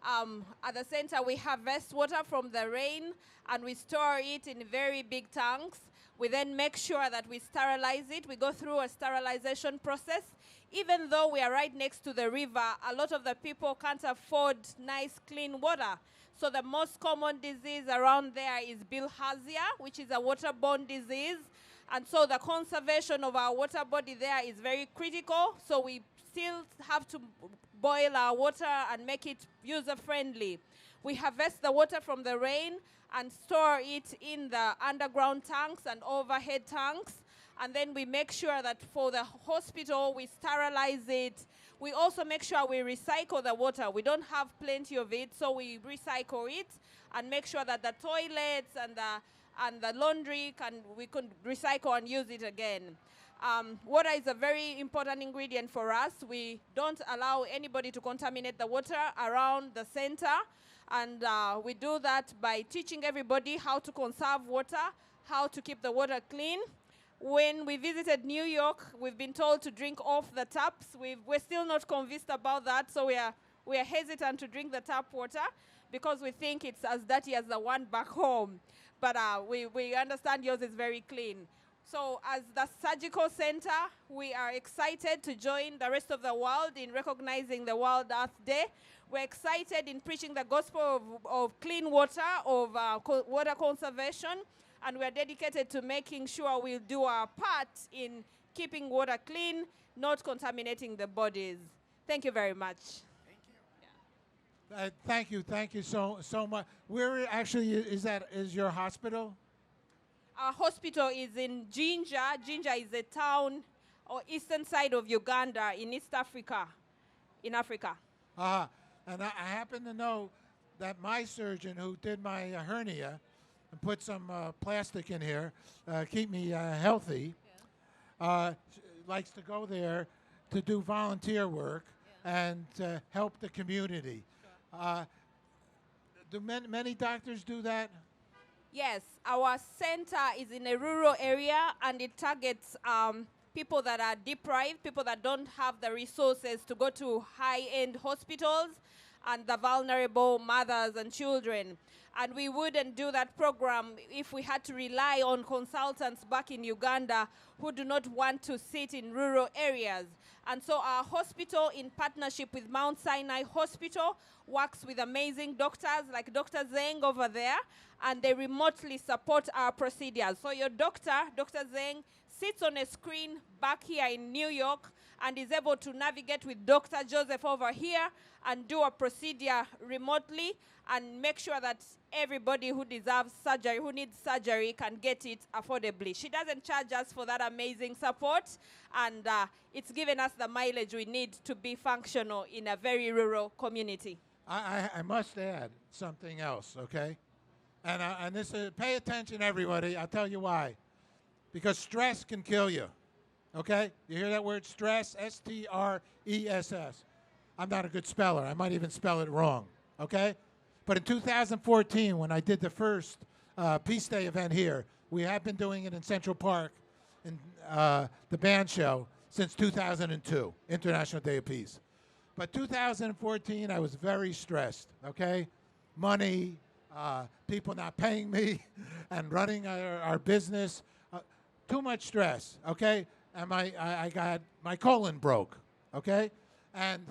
at the center, we harvest water from the rain, and we store it in very big tanks. We then make sure that we sterilize it. We go through a sterilization process. Even though we are right next to the river, a lot of the people can't afford nice, clean water. So the most common disease around there is bilharzia, which is a waterborne disease. And so the conservation of our water body there is very critical. So we still have to boil our water and make it user-friendly. We harvest the water from the rain and store it in the underground tanks and overhead tanks. And then we make sure that for the hospital, we sterilize it. We also make sure we recycle the water. We don't have plenty of it, so we recycle it and make sure that the toilets and the laundry we can recycle and use it again. Water is a very important ingredient for us. We don't allow anybody to contaminate the water around the center. And we do that by teaching everybody how to conserve water, how to keep the water clean. When we visited New York, we've been told to drink off the taps. We're still not convinced about that, so we are hesitant to drink the tap water because we think it's as dirty as the one back home. But we understand yours is very clean. So as the surgical center, we are excited to join the rest of the world in recognizing the World Earth Day. We're excited in preaching the gospel of clean water, of water conservation, and we're dedicated to making sure we'll do our part in keeping water clean, not contaminating the bodies. Thank you very much. Thank you so much. Where actually is your hospital? Our hospital is in Jinja. Jinja is a town or eastern side of Uganda in East Africa, in Africa. And I happen to know that my surgeon who did my hernia and put some plastic in here, keep me healthy, likes to go there to do volunteer work. and help the community. Do many doctors do that? Yes, our center is in a rural area and it targets people that are deprived, people that don't have the resources to go to high-end hospitals, and the vulnerable mothers and children. And we wouldn't do that program if we had to rely on consultants back in Uganda who do not want to sit in rural areas. And so our hospital, in partnership with Mount Sinai Hospital, works with amazing doctors like Dr. Zeng over there, and they remotely support our procedures. So your doctor, Dr. Zeng, sits on a screen back here in New York and is able to navigate with Dr. Joseph over here and do a procedure remotely and make sure that everybody who deserves surgery, who needs surgery, can get it affordably. She doesn't charge us for that amazing support, and it's given us the mileage we need to be functional in a very rural community. I must add something else, okay? And this is, pay attention, everybody. I'll tell you why. Because stress can kill you, okay? You hear that word stress? S-T-R-E-S-S. I'm not a good speller. I might even spell it wrong, okay? But in 2014, when I did the first Peace Day event here, we have been doing it in Central Park in the band show since 2002, International Day of Peace. But 2014, I was very stressed, okay? Money, people not paying me, and running our business. Too much stress, okay? And I got, my colon broke, okay? And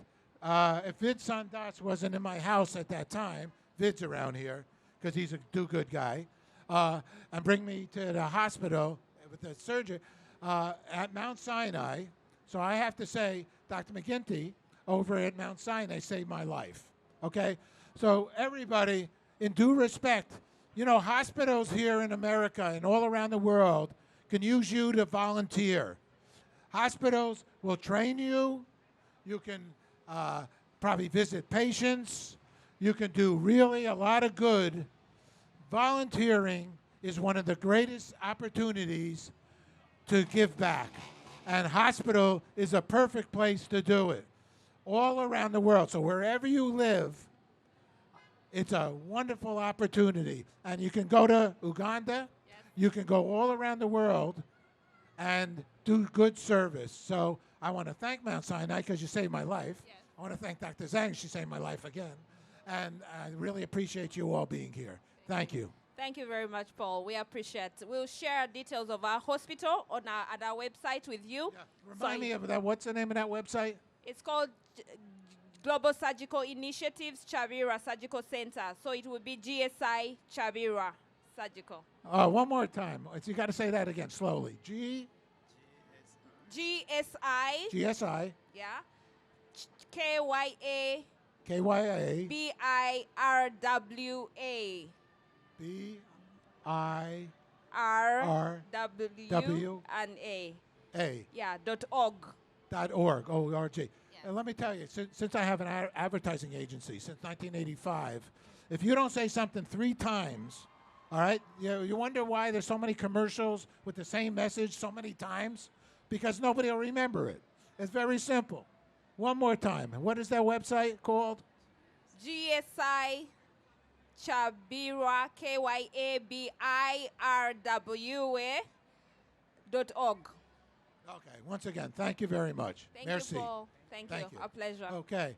if Vid Sandas wasn't in my house at that time, Vid's around here, because he's a do-good guy, and bring me to the hospital with the surgery at Mount Sinai. So I have to say, Dr. McGinty over at Mount Sinai saved my life, okay? So everybody, in due respect, you know, hospitals here in America and all around the world can use you to volunteer. Hospitals will train you. You can probably visit patients. You can do really a lot of good. Volunteering is one of the greatest opportunities to give back. And hospital is a perfect place to do it all around the world. So wherever you live, it's a wonderful opportunity. And you can go to Uganda. Yes. You can go all around the world and do good service. So I want to thank Mount Sinai because you saved my life. Yes. I want to thank Dr. Zhang. She saved my life again. And I really appreciate you all being here. Thank you. Thank you very much, Paul. We appreciate it. We'll share details of our hospital on at our website with you. Yeah. Remind me of that. What's the name of that website? It's called Global Surgical Initiatives Chabira Surgical Center. So it will be GSI Chabira Surgical. One more time. You got to say that again slowly. GSI. GSI. Yeah. KYA. KYA. BIRWA. BIRW and A. A. Yeah, .org. .org, O-R-G. Yeah. And let me tell you, since I have an advertising agency since 1985, if you don't say something 3 times, all right, you wonder why there's so many commercials with the same message so many times? Because nobody will remember it. It's very simple. One more time. What is that website called? GSI Chabira, KYABIRWA.org. Okay, once again, thank you very much. Thank Merci. you, Paul. Thank you. A pleasure. Okay.